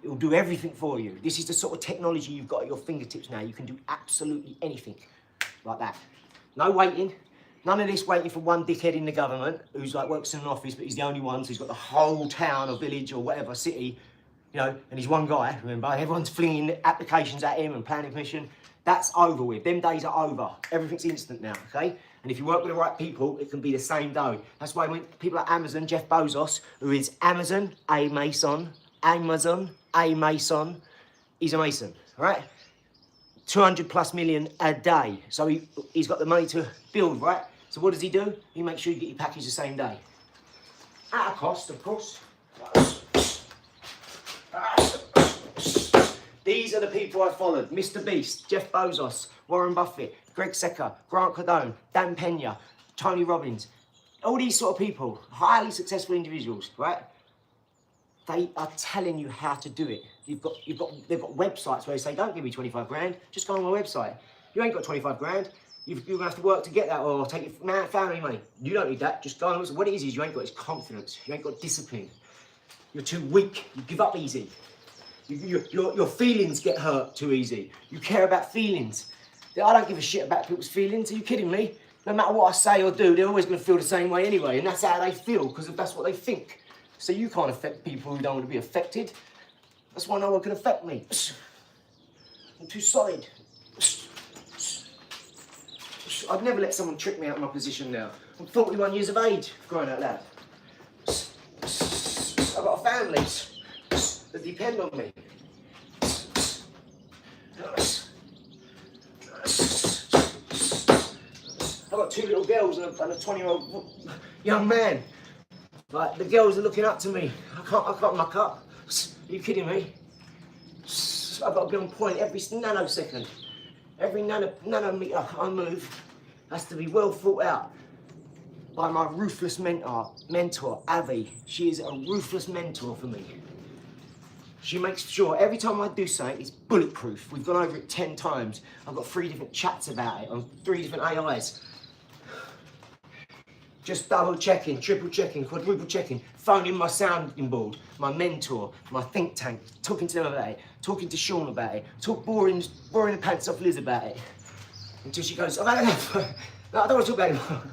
It will do everything for you. This is the sort of technology you've got at your fingertips now. You can do absolutely anything like that. No waiting. None of this waiting for one dickhead in the government who's like works in an office, but he's the only one, so he's got the whole town or village or whatever, city, you know, and he's one guy, remember? Everyone's flinging applications at him and planning permission. That's over with. Them days are over. Everything's instant now, okay? And if you work with the right people, it can be the same day. That's why when people at Amazon, Jeff Bezos, who is Amazon, a Mason, he's a Mason, right? 200 plus million a day. So he's got the money to build, right? So what does he do? He makes sure you get your package the same day. At a cost, of course. These are the people I followed. Mr. Beast, Jeff Bezos, Warren Buffett, Greg Secker, Grant Cardone, Dan Pena, Tony Robbins. All these sort of people, highly successful individuals, right? They are telling you how to do it. They've got websites where they say, don't give me 25 grand, just go on my website. You ain't got 25 grand. You're gonna have to work to get that or take your family money. You don't need that, just go on. What it is you ain't got is confidence. You ain't got discipline. You're too weak, you give up easy. Your feelings get hurt too easy. You care about feelings. I don't give a shit about people's feelings. Are you kidding me? No matter what I say or do, they're always going to feel the same way anyway, and that's how they feel because that's what they think. So you can't affect people who don't want to be affected. That's why no one can affect me. I'm too solid. I'd never let someone trick me out of my position now. I'm 41 years of age, growing out loud. I've got a family that depend on me. I've got 2 little girls and a 20-year-old young man. Like, the girls are looking up to me. I can't muck up. Are you kidding me? I've got to be on point every nanosecond. Every nanometer I move has to be well thought out by my ruthless mentor, Ady. She is a ruthless mentor for me. She makes sure every time I do something, it's bulletproof. We've gone over it 10 times. I've got 3 different chats about it on 3 different AIs. Just double checking, triple checking, quadruple checking, phoning my sounding board, my mentor, my think tank, talking to them about it, talking to Sean about it, boring the pants off Liz about it. Until she goes, I've had enough. No, I don't want to talk about it anymore.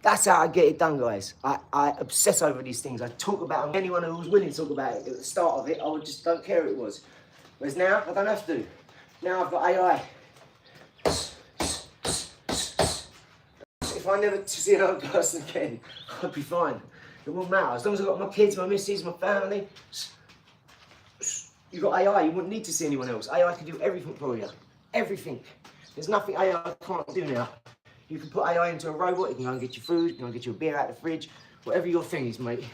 That's how I get it done, guys. I obsess over these things. I talk about them. Anyone who was willing to talk about it at the start of it, I would just don't care who it was. Whereas now, I don't have to. Now I've got AI. If I never see another person again, I'd be fine. It won't matter. As long as I've got my kids, my missus, my family. You've got AI, you wouldn't need to see anyone else. AI can do everything for you. Everything. There's nothing AI can't do now. You can put AI into a robot, it can go and get you food, it can go and get you a beer out of the fridge, whatever your thing is, mate.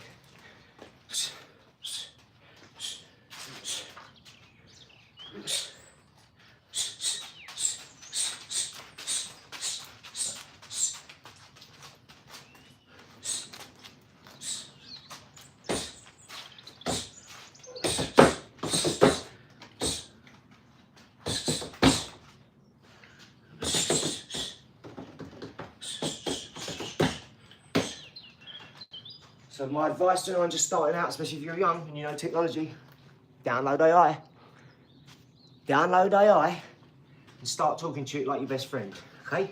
So my advice to anyone just starting out, especially if you're young and you know technology, download AI. Download AI and start talking to it like your best friend, okay?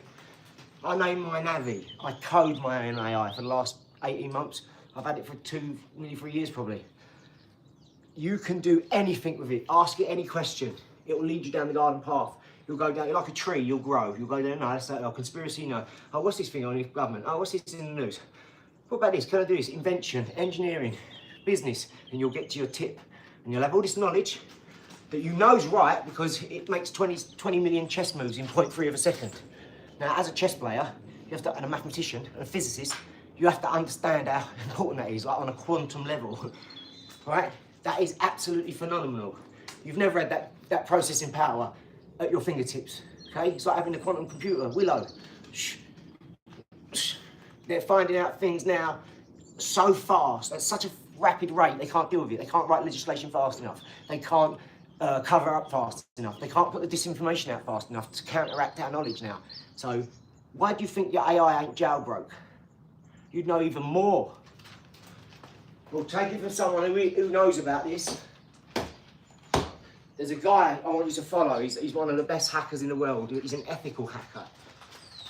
I name my Navi. I code my own AI for the last 18 months. I've had it for nearly 3 years probably. You can do anything with it. Ask it any question. It will lead you down the garden path. You'll go down, like a tree, you'll grow. You'll go down, no, that's a conspiracy, no. Oh, what's this thing on the government? Oh, what's this in the news? What about this? Can I do this? Invention, engineering, business, and you'll get to your tip. And you'll have all this knowledge that you know's right because it makes 20 million chess moves in 0.3 of a second. Now, as a chess player, you have to, and a mathematician, and a physicist, you have to understand how important that is, like on a quantum level, right? That is absolutely phenomenal. You've never had that processing power at your fingertips, okay? It's like having a quantum computer, Willow. They're finding out things now so fast, at such a rapid rate, they can't deal with it. They can't write legislation fast enough. They can't cover up fast enough. They can't put the disinformation out fast enough to counteract our knowledge now. So why do you think your AI ain't jailbroke? You'd know even more. Well, take it from someone who knows about this. There's a guy I want you to follow. He's one of the best hackers in the world. He's an ethical hacker.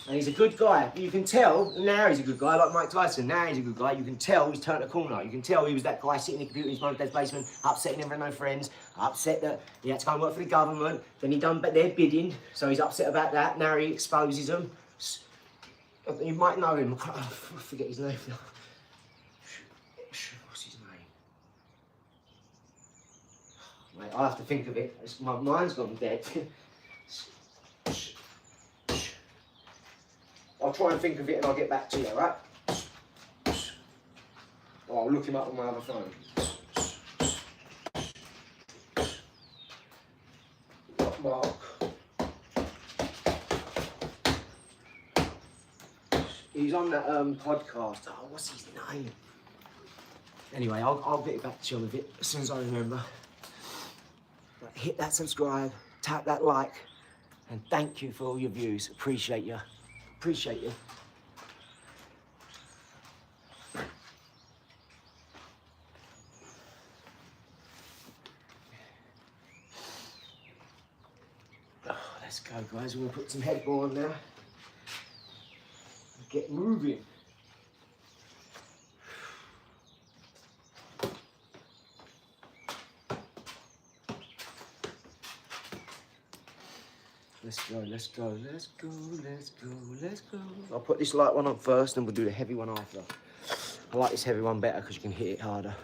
And he's a good guy. You can tell, now he's a good guy, like Mike Tyson. Now he's a good guy. You can tell he's turned a corner. You can tell he was that guy sitting in the computer in his mum and dad's basement, upset he never had no friends, upset that he had to go and work for the government. Then he done their bidding, so he's upset about that. Now he exposes them. You might know him. I forget his name now. What's his name? Mate, I'll have to think of it. My mind's gone dead. I'll try and think of it and I'll get back to you, right? Oh, I'll look him up on my other phone. Mark. He's on that podcast. Oh, what's his name? Anyway, I'll get back to you with it as soon as I remember. But hit that subscribe, tap that like, and thank you for all your views. Appreciate you. Appreciate you. Oh, let's go, guys. We're gonna put some headball on now. Get moving. Let's go, let's go, let's go, let's go, let's go. I'll put this light one on first and we'll do the heavy one after. I like this heavy one better because you can hit it harder.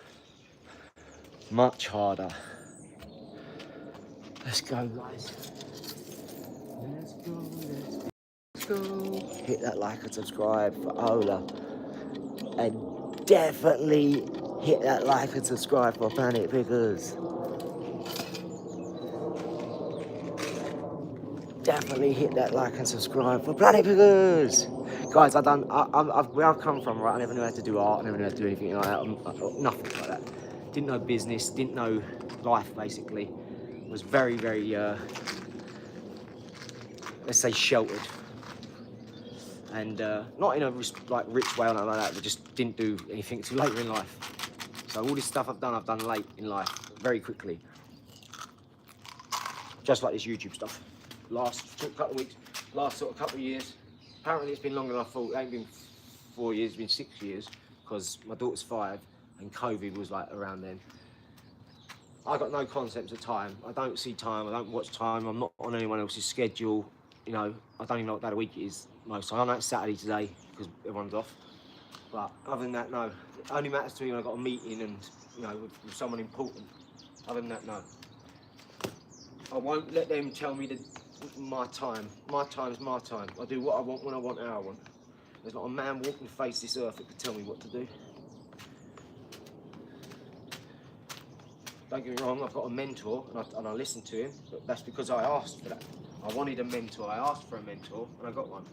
Much harder. Let's go, guys. Let's go, let's go. Hit that like and subscribe for OLAR. And definitely hit that like and subscribe for Planet Pickers. Definitely hit that like and subscribe for Planet Pickers. Guys, where I've come from, right, I never knew how to do art, I never knew how to do anything like that, nothing like that. Didn't know business, didn't know life, basically. Was very, very, let's say, sheltered. And not in a rich way or nothing like that, but just didn't do anything until later in life. So all this stuff I've done late in life, very quickly. Just like this YouTube stuff. Last couple of weeks, last sort of couple of years. Apparently it's been longer than I thought. It ain't been 4 years, it's been 6 years, because my daughter's 5 and COVID was like around then. I got no concept of time. I don't see time, I don't watch time, I'm not on anyone else's schedule. You know, I don't even know what day of the week it is most time. I know it's Saturday today because everyone's off. But other than that, no. It only matters to me when I've got a meeting and, you know, with someone important. Other than that, no. I won't let them tell me my time. My time's my time. I do what I want, when I want, how I want. There's not a man walking the face of this earth that could tell me what to do. Don't get me wrong, I've got a mentor and I listen to him, but that's because I asked for that. I wanted a mentor, I asked for a mentor, and I got one.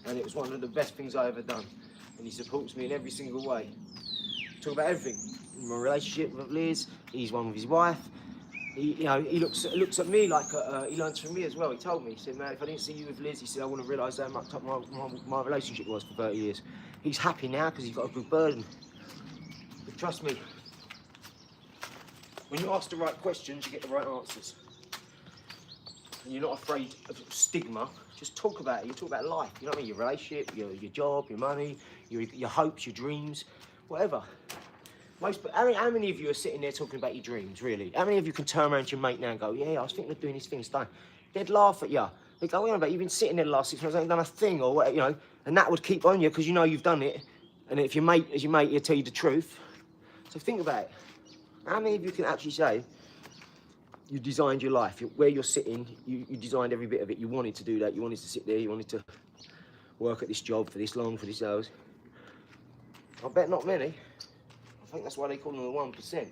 And it was one of the best things I ever done. And he supports me in every single way. Talk about everything. My relationship with Liz, he's one with his wife. He looks at me like he learns from me as well. He told me, he said, man, if I didn't see you with Liz, he said, I wouldn't realise how much my relationship was for 30 years. He's happy now because he's got a good burden. But trust me, when you ask the right questions, you get the right answers. And you're not afraid of stigma. Just talk about it. You talk about life. You know what I mean? Your relationship, your job, your money, your hopes, your dreams, whatever. How many of you are sitting there talking about your dreams, really? How many of you can turn around to your mate now and go, yeah, I was thinking of doing this thing, it's done. They'd laugh at you. They'd go, on about you've been sitting there the last 6 months, ain't done a thing, or whatever, you know, and that would keep on you because you know you've done it. And if your mate is your mate, he'll tell you the truth. So think about it. How many of you can actually say you designed your life, where you're sitting, you designed every bit of it. You wanted to do that, you wanted to sit there, you wanted to work at this job for this long, for this hours. I bet not many. I think that's why they call them the 1%.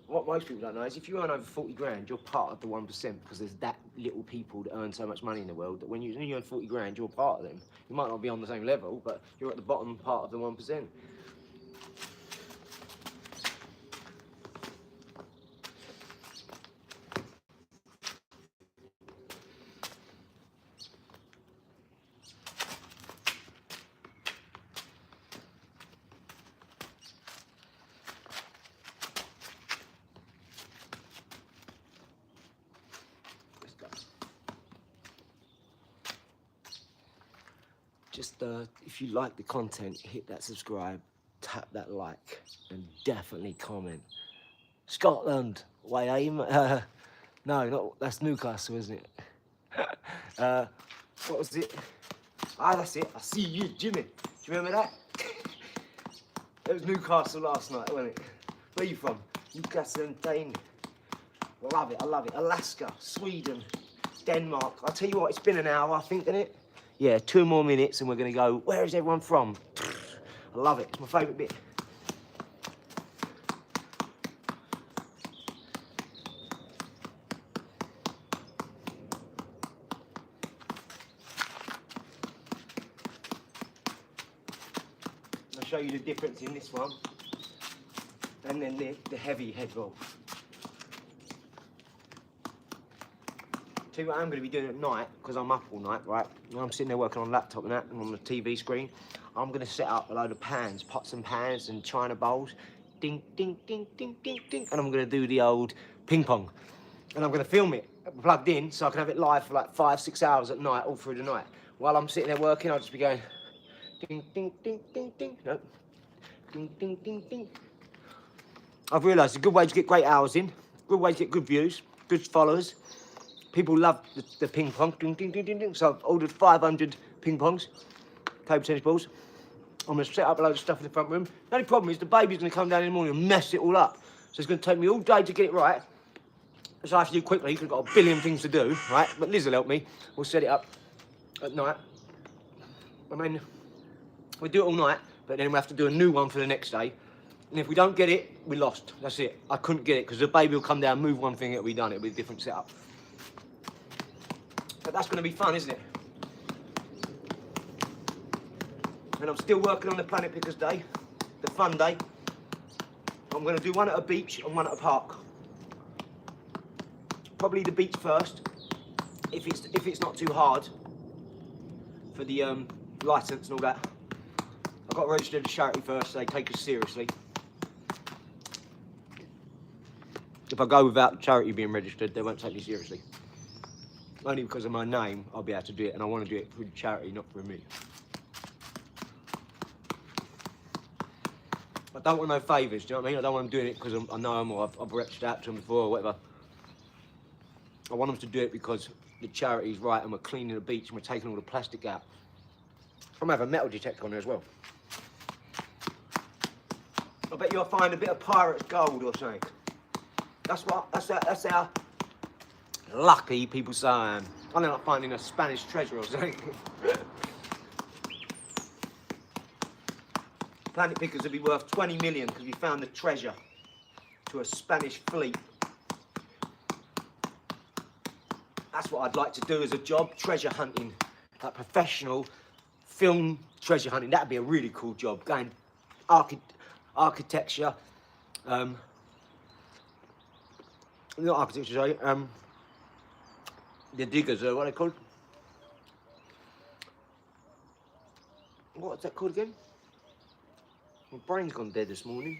What most people don't know is if you earn over 40 grand, you're part of the 1% because there's that little people that earn so much money in the world that when you earn 40 grand, you're part of them. You might not be on the same level, but you're at the bottom part of the 1%. Just if you like the content, hit that subscribe, tap that like, and definitely comment. Scotland, way aim? No, not that's Newcastle, isn't it? What was it? Ah, that's it. I see you, Jimmy. Do you remember that? It was Newcastle last night, wasn't it? Where are you from? Newcastle and Dane. Love it, I love it. Alaska, Sweden, Denmark. I'll tell you what, it's been an hour, I think, isn't it? Yeah, 2 more minutes and we're gonna go, where is everyone from? I love it, it's my favourite bit. I'll show you the difference in this one and then the heavy head roll. Tell you what I'm going to be doing at night, because I'm up all night, right? When I'm sitting there working on a laptop and that, and on the TV screen, I'm going to set up a load of pans, pots and pans and china bowls. Ding, ding, ding, ding, ding, ding. And I'm going to do the old ping pong. And I'm going to film it plugged in so I can have it live for like 5-6 hours at night, all through the night. While I'm sitting there working, I'll just be going ding, ding, ding, ding, ding. No. Ding, ding, ding, ding. I've realised it's a good way to get great hours in, good way to get good views, good followers. People love the ping pong, ding, ding, ding, ding, ding. So I've ordered 500 ping pongs, table tennis balls. I'm gonna set up a load of stuff in the front room. The only problem is the baby's gonna come down in the morning and mess it all up. So it's gonna take me all day to get it right. So I have to do quickly, because I've got a billion things to do, right? But Liz will help me. We'll set it up at night. I mean, we'll do it all night, but then we'll have to do a new one for the next day. And if we don't get it, we lost. That's it. I couldn't get it, because the baby will come down, move one thing, it'll be done. It'll be a different setup. But that's going to be fun, isn't it? And I'm still working on the Planet Pickers Day, the fun day. I'm going to do one at a beach and one at a park. Probably the beach first, if it's not too hard for the licence and all that. I've got to register the charity first, so they take us seriously. If I go without the charity being registered, they won't take me seriously. Only because of my name, I'll be able to do it, and I want to do it through the charity, not through me. I don't want no favours, do you know what I mean? I don't want them doing it because I know them or I've reached out to them before or whatever. I want them to do it because the charity's right and we're cleaning the beach and we're taking all the plastic out. I'm gonna have a metal detector on there as well. I bet you'll find a bit of pirate's gold or something. That's how lucky people say I am. I'm not finding a Spanish treasure or something. Planet Pickers would be worth 20 million because we found the treasure to a Spanish fleet. That's what I'd like to do as a job, treasure hunting. Like professional film treasure hunting. That'd be a really cool job. Going architecture, not architecture, sorry, the diggers, what are they called? What's that called again? My brain's gone dead this morning.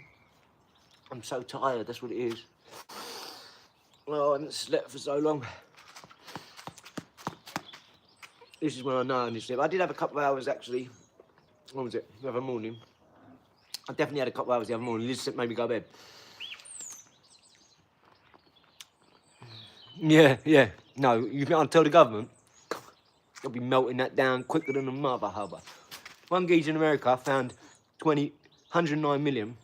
I'm so tired, that's what it is. Well, I haven't slept for so long. This is when I know I need sleep. I did have a couple of hours actually what was it, the other morning. I definitely had a couple of hours the other morning. Liz made me go to bed. Yeah. No, you think I'd tell the government? I'll be melting that down quicker than a mother hubber. One geezer in America found 109 million.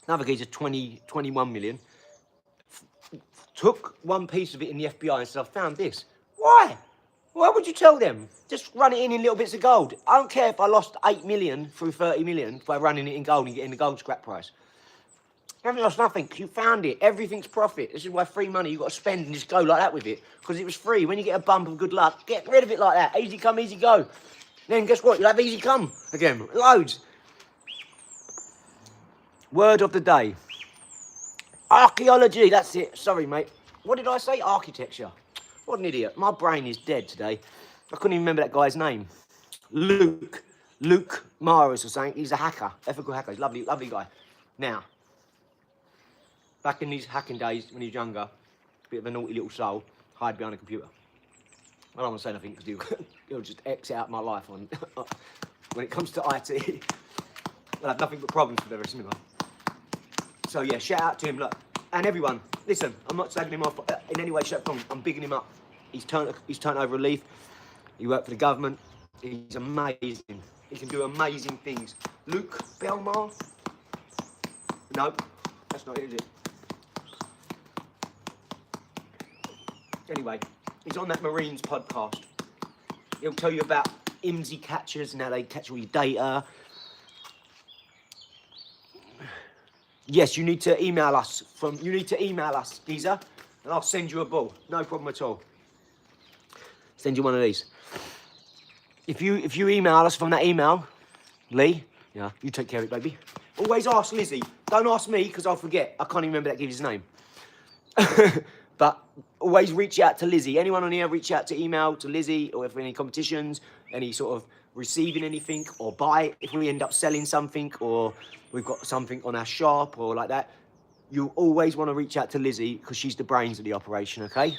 Another geezer 21 million. Took one piece of it in the FBI and said, I found this. Why? Why would you tell them? Just run it in little bits of gold. I don't care if I lost 8 million through 30 million by running it in gold and getting the gold scrap price. You haven't lost nothing. You found it. Everything's profit. This is why free money you've got to spend and just go like that with it. Because it was free. When you get a bump of good luck, get rid of it like that. Easy come, easy go. Then guess what? You'll have easy come again. Loads. Word of the day. Archaeology. That's it. Sorry, mate. What did I say? Architecture. What an idiot. My brain is dead today. I couldn't even remember that guy's name. Luke Maras or something. He's a hacker. Ethical hacker. He's a lovely, lovely guy. Now, back in these hacking days when he was younger, a bit of a naughty little soul, hide behind a computer. I don't want to say nothing because he'll just X out my life on when it comes to IT. I'll have nothing but problems for the rest of my life. So yeah, shout out to him, look. And everyone, listen, I'm not slagging him off in any way, shape, or form. I'm bigging him up. He's turned over a leaf. He worked for the government. He's amazing. He can do amazing things. Luke Belmar? No, that's not it, is it? Anyway, he's on that Marines podcast. He'll tell you about IMSI catchers and how they catch all your data. Yes, you need to email us, geezer, and I'll send you a ball. No problem at all. Send you one of these. If you email us from that email, Lee, yeah, you take care of it, baby. Always ask Lizzie. Don't ask me, because I'll forget. I can't even remember that geezer's name. But always reach out to Lizzie. Anyone on here, reach out to email to Lizzie, or if any competitions, any sort of receiving anything, or buy if we end up selling something, or we've got something on our shop, or like that. You always want to reach out to Lizzie, because she's the brains of the operation, okay?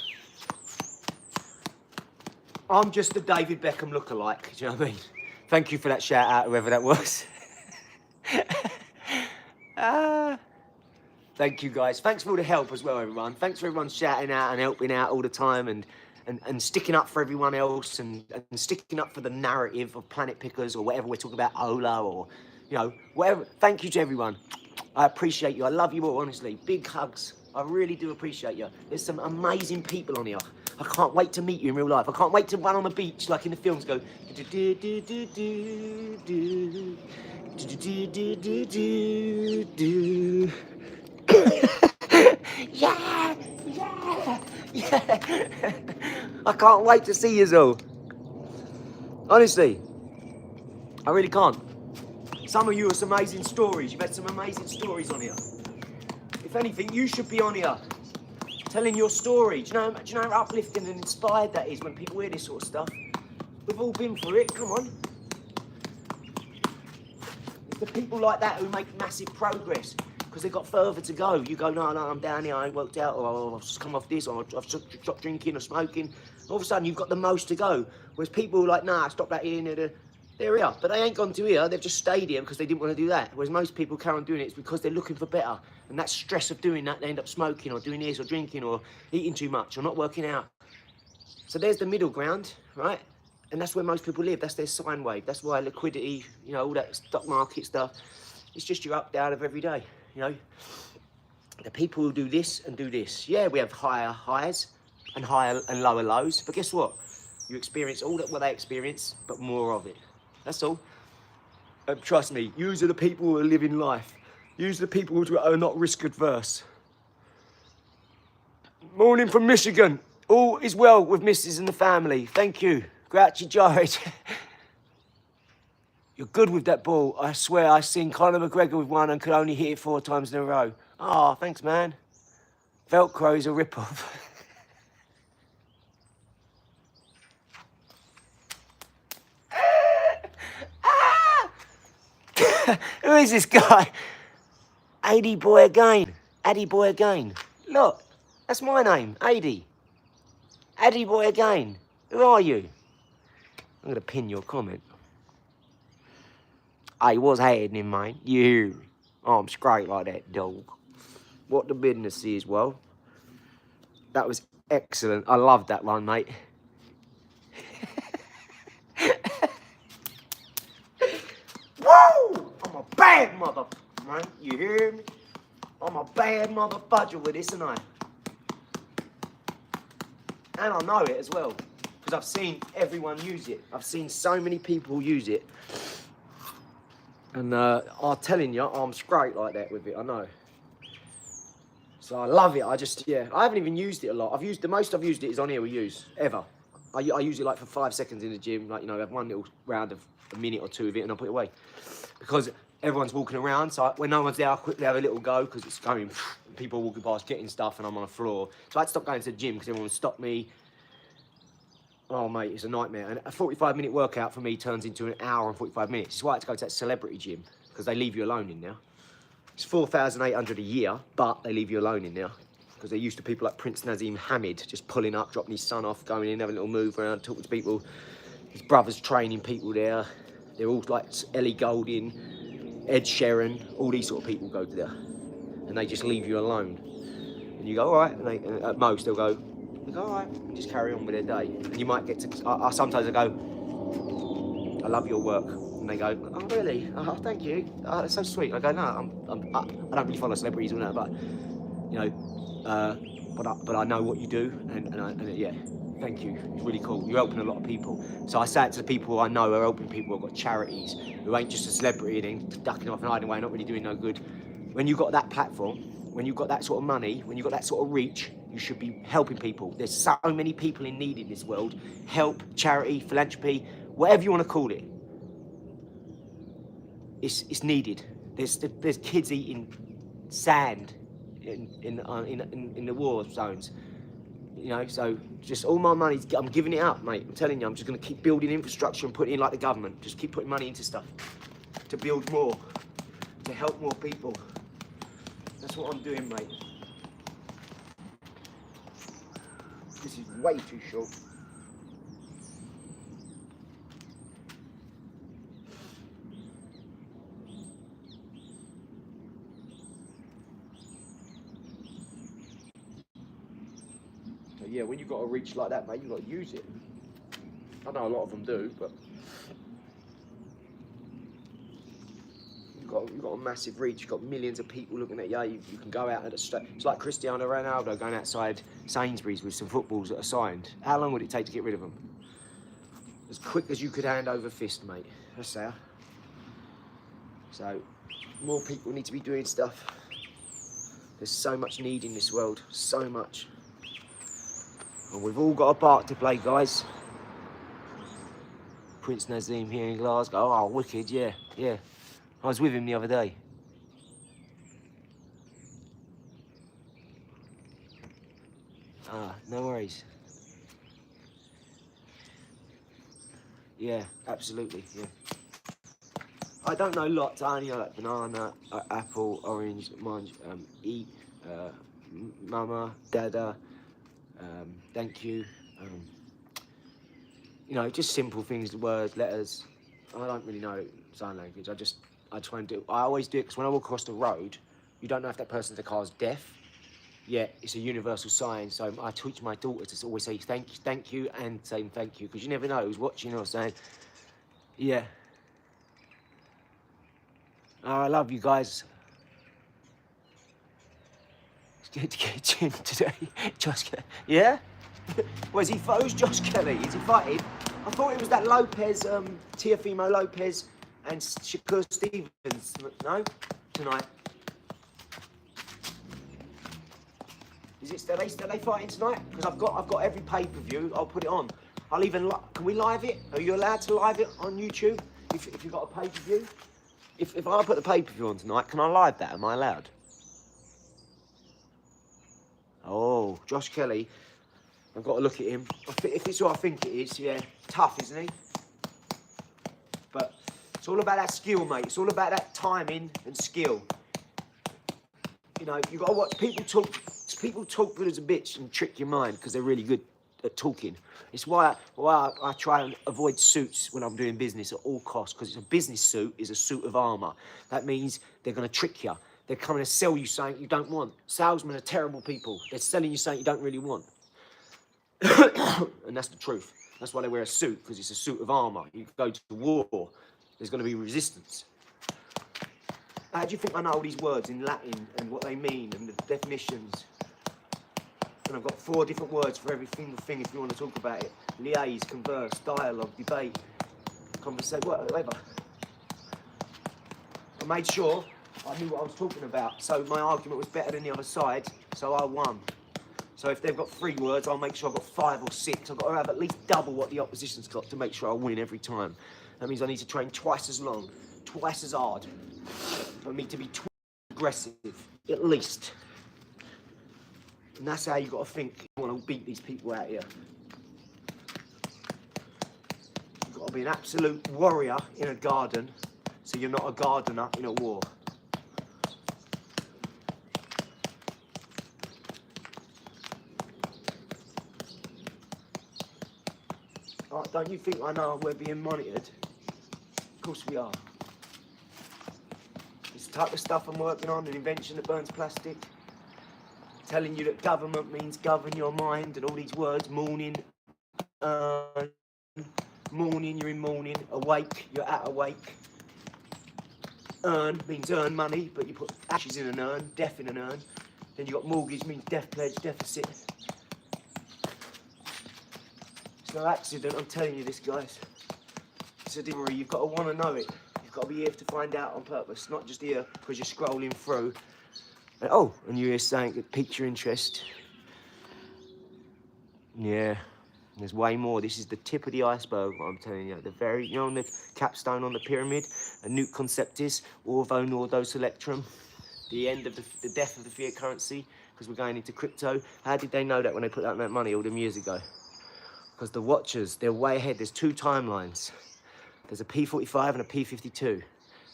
I'm just a David Beckham lookalike, do you know what I mean? Thank you for that shout out, whoever that was. Thank you, guys. Thanks for all the help as well, everyone. Thanks for everyone shouting out and helping out all the time and sticking up for everyone else and sticking up for the narrative of Planet Pickers or whatever we're talking about, OLAR or, you know, whatever. Thank you to everyone. I appreciate you. I love you all, honestly. Big hugs. I really do appreciate you. There's some amazing people on here. I can't wait to meet you in real life. I can't wait to run on the beach like in the films, go yeah. I can't wait to see you all. Honestly, I really can't. Some of you have some amazing stories. You've had some amazing stories on here. If anything, you should be on here telling your story. Do you know how uplifting and inspired that is when people hear this sort of stuff? We've all been through it. Come on. It's the people like that who make massive progress because they've got further to go. You go, no, I'm down here, I ain't worked out, or I've just come off this, or I've stopped drinking or smoking. All of a sudden, you've got the most to go. Whereas people who are like, nah, stop that here, they're here. But they ain't gone to here, they've just stayed here because they didn't want to do that. Whereas most people carry on doing it, it's because they're looking for better. And that stress of doing that, they end up smoking or doing this or drinking or eating too much or not working out. So there's the middle ground, right? And that's where most people live. That's their sine wave. That's why liquidity, you know, all that stock market stuff, it's just your up, down of every day, you know? The people who do this and do this. Yeah, we have higher highs and higher and lower lows. But guess what? You experience all that what they experience, but more of it. That's all. Trust me, yous are the people who are living life. Yous are the people who are not risk adverse. Morning from Michigan. All is well with Mrs. and the family. Thank you. Grouchy George. You're good with that ball. I swear I seen Conor McGregor with one and could only hit it 4 times in a row. Oh, thanks, man. Velcro's a rip-off. Who is this guy? Ady Boy again. Ady Boy again. Look, that's my name, Ady. Ady Boy again. Who are you? I'm going to pin your comment. Hey, what's happening, man? You hear me? Oh, I'm straight like that, dog. What the business is, well, that was excellent. I loved that one, mate. Woo! I'm a bad mother, man. You hear me? I'm a bad mother fudger with this, and I know it as well, because I've seen everyone use it. I've seen so many people use it. And I'm telling you, I'm straight like that with it, I know. So I love it. I haven't even used it a lot. The most I've used it is on here we use, ever. I use it like for 5 seconds in the gym, like, you know, have one little round of a minute or two of it and I'll put it away. Because everyone's walking around, so when no one's there, I'll quickly have a little go, because it's going, people walking past getting stuff and I'm on the floor. So I had to stop going to the gym because everyone would stop me. Oh, mate, it's a nightmare. And a 45-minute workout for me turns into an hour and 45 minutes. It's why I had to go to that celebrity gym, because they leave you alone in there. It's $4,800 a year, but they leave you alone in there, because they're used to people like Prince Nazim Hamid just pulling up, dropping his son off, going in, having a little move around, talking to people. His brother's training people there. They're all like Ellie Goulding, Ed Sheeran, all these sort of people go to there. And they just leave you alone. And you go, all right. And at most, they'll go, all right, just carry on with their day. And you might get to, sometimes I go, I love your work. And they go, oh, really? Oh, thank you. Oh, that's so sweet. I go, no, I don't really follow celebrities or that, but, you know, but I know what you do, and yeah, thank you. It's really cool. You're helping a lot of people. So I say it to the people I know who are helping people who've got charities, who ain't just a celebrity and then ducking off and hiding away, not really doing no good. When you've got that platform, when you've got that sort of money, when you've got that sort of reach, you should be helping people. There's so many people in need in this world. Help, charity, philanthropy, whatever you want to call it. It's needed. There's kids eating sand in the war zones. You know, so just all my money, I'm giving it up, mate. I'm telling you, I'm just going to keep building infrastructure and putting in like the government. Just keep putting money into stuff to build more, to help more people. That's what I'm doing, mate. This is way too short. So yeah, when you've got a reach like that, mate, you've got to use it. I know a lot of them do, but you've got a massive reach. You've got millions of people looking at you. You can go out at a straight. It's like Cristiano Ronaldo going outside Sainsbury's with some footballs that are signed. How long would it take to get rid of them? As quick as you could hand over fist, mate. That's how. So, more people need to be doing stuff. There's so much need in this world. So much. And we've all got a part to play, guys. Prince Nazim here in Glasgow. Oh, wicked, yeah, yeah. I was with him the other day. Ah, no worries. Yeah, absolutely, yeah. I don't know lots. I only know like banana, apple, orange, mange, eat, mama, dada, thank you. You know, just simple things, words, letters. I don't really know sign language. I try and do. I always do it because when I walk across the road, you don't know if that person in the car's deaf. Yeah, it's a universal sign. So I teach my daughter to always say thank you, and saying thank you, because you never know who's watching or saying, yeah. Oh, I love you guys. It's good to get Jim today. Josh, yeah? Where's he? Who's Josh Kelly? Is he fighting? I thought it was that Lopez, Teofimo Lopez and Shakur Stevens. No? Tonight. Is it? Are they fighting tonight? Because I've got every pay-per-view. I'll put it on. I'll even. Can we live it? Are you allowed to live it on YouTube? If you've got a pay-per-view? If I put the pay-per-view on tonight, can I live that? Am I allowed? Oh, Josh Kelly. I've got to look at him. If it's who I think it is, yeah. Tough, isn't he? But it's all about that skill, mate. It's all about that timing and skill. You know, you've got to watch people talk good as a bitch and trick your mind because they're really good. at talking. It's why I try and avoid suits when I'm doing business at all costs, because it's a business suit is a suit of armour. That means they're going to trick you. They're coming to sell you something you don't want. Salesmen are terrible people. They're selling you something you don't really want. And that's the truth. That's why they wear a suit, because it's a suit of armour. You go to war, there's going to be resistance. How do you think I know all these words in Latin and what they mean and the definitions? And I've got 4 different words for every single thing if you want to talk about it. Liaise, converse, dialogue, debate, conversate, whatever. I made sure I knew what I was talking about, so my argument was better than the other side, so I won. So if they've got 3 words, I'll make sure I've got 5 or 6. I've got to have at least double what the opposition's got to make sure I win every time. That means I need to train twice as long, twice as hard, for me to be twice as aggressive, at least. And that's how you got to think. You want to beat these people out here. You've got to be an absolute warrior in a garden, so you're not a gardener in a war. Oh, don't you think I know we're being monitored? Of course we are. This type of stuff I'm working on, an invention that burns plastic, telling you that government means govern your mind and all these words, morning, morning, you're in morning, awake, you're at awake. Earn means earn money, but you put ashes in an urn, death in an urn. Then you got mortgage means death pledge, deficit. It's no accident, I'm telling you this, guys. It's a delivery, you've got to want to know it. You've got to be here to find out on purpose, not just here because you're scrolling through. And, oh, and you hear something that piques your interest. Yeah, there's way more. This is the tip of the iceberg, what I'm telling you. The very, you know, on the capstone on the pyramid, a nunc conceptis, orvo nordo selectrum, the end of the death of the fiat currency, because we're going into crypto. How did they know that when they put out that money all them years ago? Because the watchers, they're way ahead. There's 2 timelines. There's a P45 and a P52.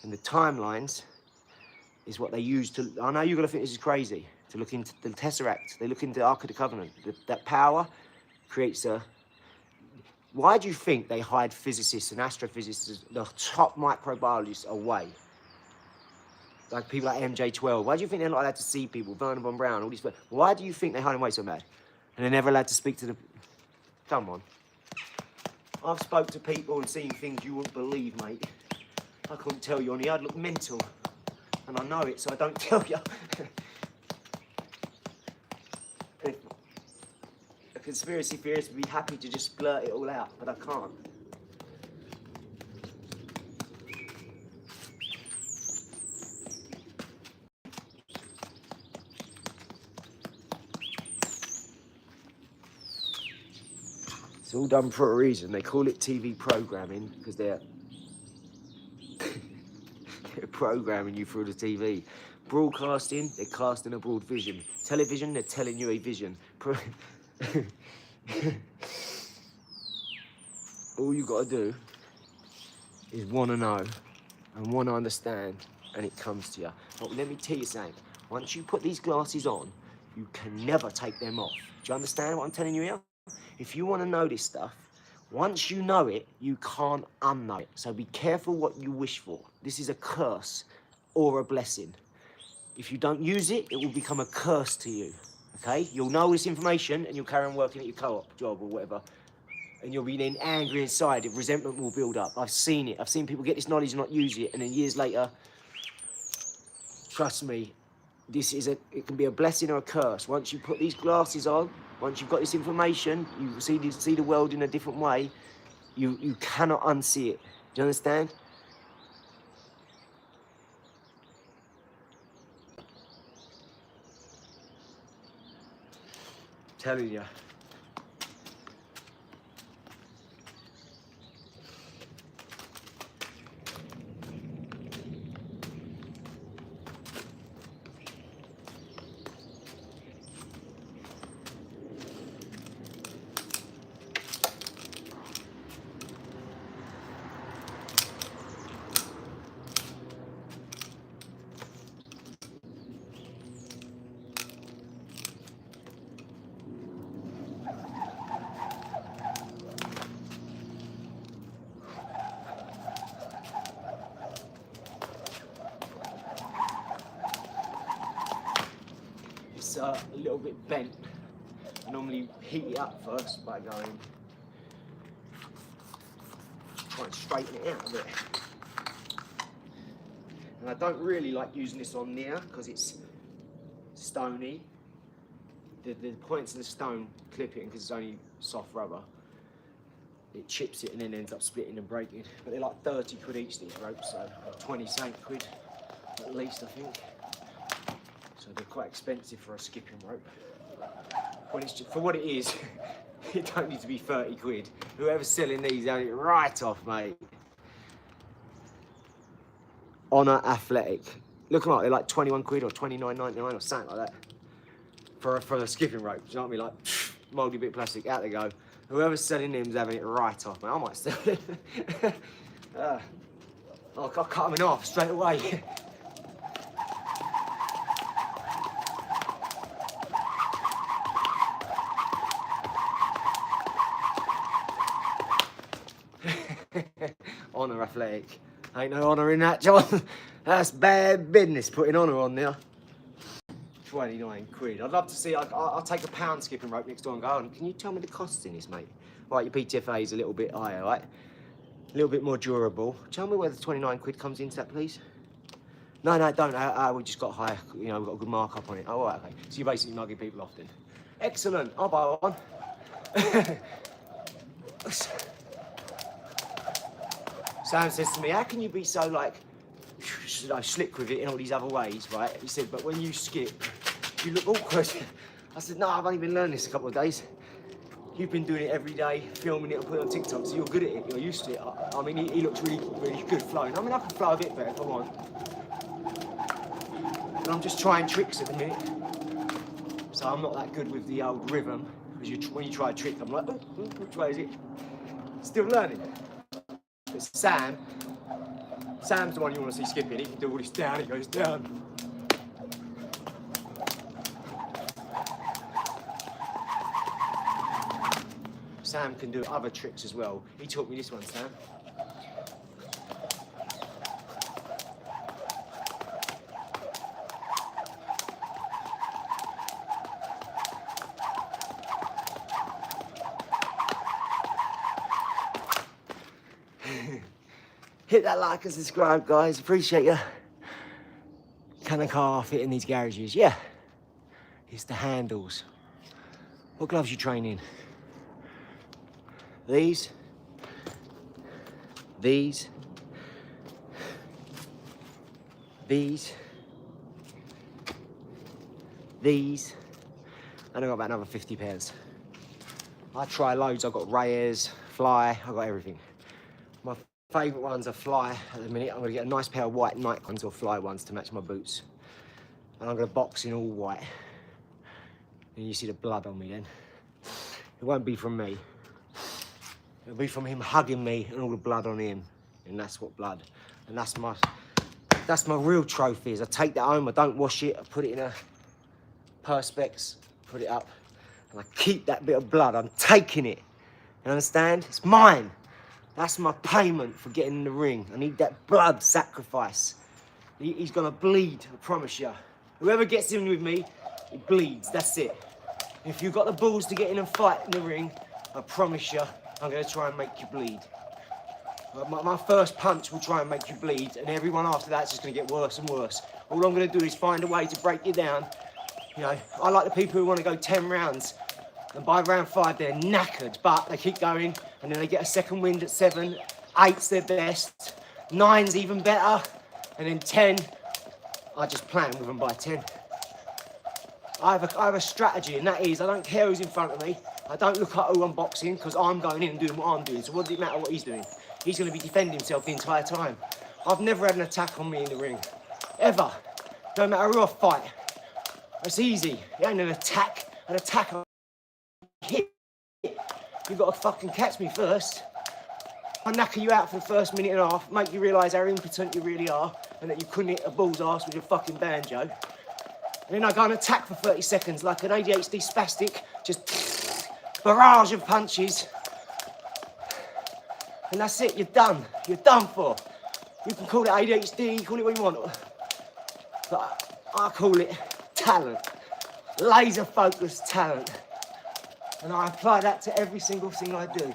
And the timelines is what they use to, I know you're going to think this is crazy, to look into the Tesseract. They look into the Ark of the Covenant. That power creates a, why do you think they hide physicists and astrophysicists, the top microbiologists, away? Like people like MJ12. Why do you think they're not allowed to see people? Werner von Braun, all these, why do you think they hide them away so bad? And they're never allowed to speak to the, come on. I've spoke to people and seen things you wouldn't believe, mate. I couldn't tell you, only I'd look mental. And I know it, so I don't tell you. A conspiracy theorist would be happy to just blurt it all out, but I can't. It's all done for a reason. They call it TV programming because they're programming you through the TV. Broadcasting, they're casting a broad vision. Television, they're telling you a vision. All you got to do is want to know and want to understand, and it comes to you. But let me tell you something. Once you put these glasses on, you can never take them off. Do you understand what I'm telling you here? If you want to know this stuff, once you know it, you can't unknow it. So be careful what you wish for. This is a curse or a blessing. If you don't use it, it will become a curse to you, okay? You'll know this information and you'll carry on working at your co-op job or whatever. And you'll be then angry inside. Resentment will build up. I've seen it. I've seen people get this knowledge and not use it. And then years later, trust me, it can be a blessing or a curse. Once you put these glasses on, once you've got this information, you see the world in a different way, you cannot unsee it. Do you understand? I'm telling you. it's a little bit bent. I normally heat it up first by going, try and straighten it out a bit. And I don't really like using this on there because it's stony. The points of the stone clip it because it's only soft rubber. It chips it and then ends up splitting and breaking. But they're like 30 quid each, these ropes, so 20 something quid at least, I think. So they're quite expensive for a skipping rope. When it's just, for what it is, it don't need to be 30 quid. Whoever's selling these, own it right off, mate. Honour Athletic. Look like they're like 21 quid or 29.99 or something like that. For a skipping rope, do you know what I mean? Like, mouldy bit of plastic, out they go. Whoever's selling them's having it right off, mate. I might sell it. I'll cut them in half straight away. Honour Athletic. Ain't no honour in that, John. That's bad business, putting honour on there. 29 quid. I'd love to see, I'll take a pound skipping rope next door and go, oh, can you tell me the costs in this, mate? Right, your PTFA is a little bit higher, right? A little bit more durable. Tell me where the 29 quid comes into that, please. No, don't. We just got higher, you know, we've got a good markup on it. Oh, right, okay. So you're basically mugging people off then. Excellent, I'll buy one. Sam says to me, how can you be so, like, slick with it in all these other ways, right? He said, but when you skip, you look awkward. I said, no, I've only been learning this a couple of days. You've been doing it every day, filming it and putting it on TikTok, so you're good at it, you're used to it. I mean, he looks really good flowing. I mean, I can flow a bit better if I want. And I'm just trying tricks at the minute. So I'm not that good with the old rhythm, because when you try a trick, I'm like, oh, which way is it? Still learning. But Sam's the one you want to see skipping. He can do all this down, he goes down. Sam can do other tricks as well. He taught me this one, Sam. Hit that like and subscribe, guys. Appreciate you. Can a car fit in these garages? Yeah. It's the handles. What gloves you training? These. These. These. These. And I've got about another 50 pairs. I try loads. I've got Reyes, Fly, I've got everything. My favourite ones are Fly at the minute. I'm going to get a nice pair of white Nike ones or Fly ones to match my boots. And I'm going to box in all white. And you see the blood on me then. It won't be from me. It'll be from him hugging me and all the blood on him. And that's what blood. And that's my real trophy is I take that home, I don't wash it, I put it in a Perspex, put it up, and I keep that bit of blood. I'm taking it. You understand? It's mine. That's my payment for getting in the ring. I need that blood sacrifice. He's gonna bleed, I promise you. Whoever gets in with me, he bleeds, that's it. If you've got the balls to get in and fight in the ring, I promise you, I'm gonna try and make you bleed. My first punch will try and make you bleed, and everyone after that's just gonna get worse and worse. All I'm gonna do is find a way to break you down. You know, I like the people who wanna go 10 rounds, and by round 5 they're knackered, but they keep going, and then they get a second wind at 7, 8's their best, 9's even better, and then 10, I just plan with them by 10. I have a strategy, and that is, I don't care who's in front of me. I don't look at who I'm boxing, because I'm going in and doing what I'm doing. So what does it matter what he's doing? He's going to be defending himself the entire time. I've never had an attack on me in the ring. Ever. No matter who I fight. It's easy. It ain't an attack. An attack, I hit. You've got to fucking catch me first. I knacker you out for the first minute and a half, make you realise how impotent you really are, and that you couldn't hit a bull's arse with your fucking banjo. And then I go and attack for 30 seconds like an ADHD spastic, just barrage of punches. And that's it, you're done. You're done for. You can call it ADHD, call it what you want. But I call it talent. laser focused talent. And I apply that to every single thing I do.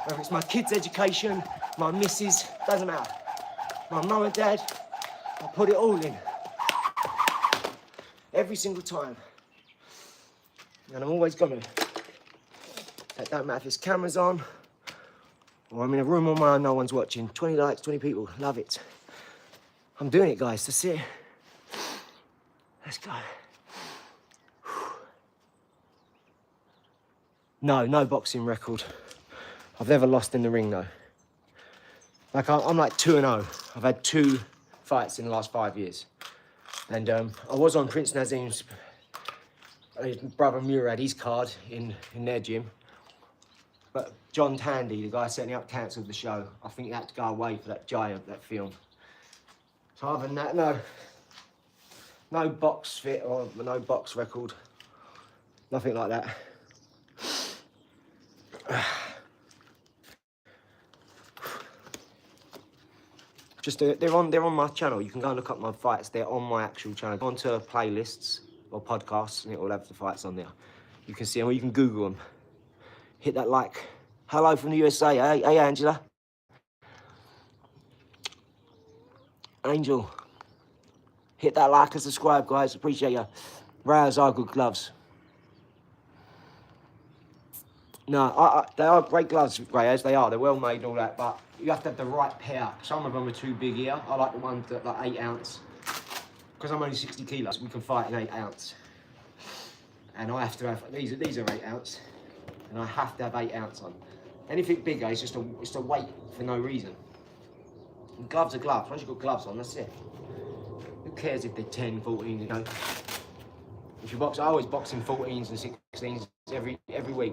Whether it's my kids' education, my missus, doesn't matter. My mum and dad, I put it all in. Every single time. And I'm always gonna. It don't matter if there's cameras on, or I'm in a room on my own, no one's watching. 20 likes, 20 people, love it. I'm doing it, guys, that's it. Let's go. No boxing record. I've never lost in the ring though. Like I'm like 2-0. I've had 2 fights in the last 5 years. And I was on Prince Nazim's, his brother Murad, his card in their gym. But John Tandy, the guy setting up, cancelled the show. I think he had to go away for that Giant, that film. So other than that, no box fit or no box record. Nothing like that. Just they're on my channel. You can go and look up my fights. They're on my actual channel. Go onto playlists or podcasts, and it will have the fights on there. You can see them, or you can Google them. Hit that like. Hello from the USA. Hey Angela. Angel. Hit that like and subscribe, guys. Appreciate you. Rails are good gloves. No, they are great gloves, Greyhounds. They are. They're well made and all that, but you have to have the right pair. Some of them are too big here. I like the ones that are like 8 ounce. Because I'm only 60 kilos, we can fight in 8 ounce. And I have to have, these are 8 ounce. And I have to have 8 ounce on. Anything bigger is just a weight for no reason. And gloves are gloves. Once you've got gloves on, that's it. Who cares if they're 10, 14, you know? If you box, I always box in 14s and 16s every week.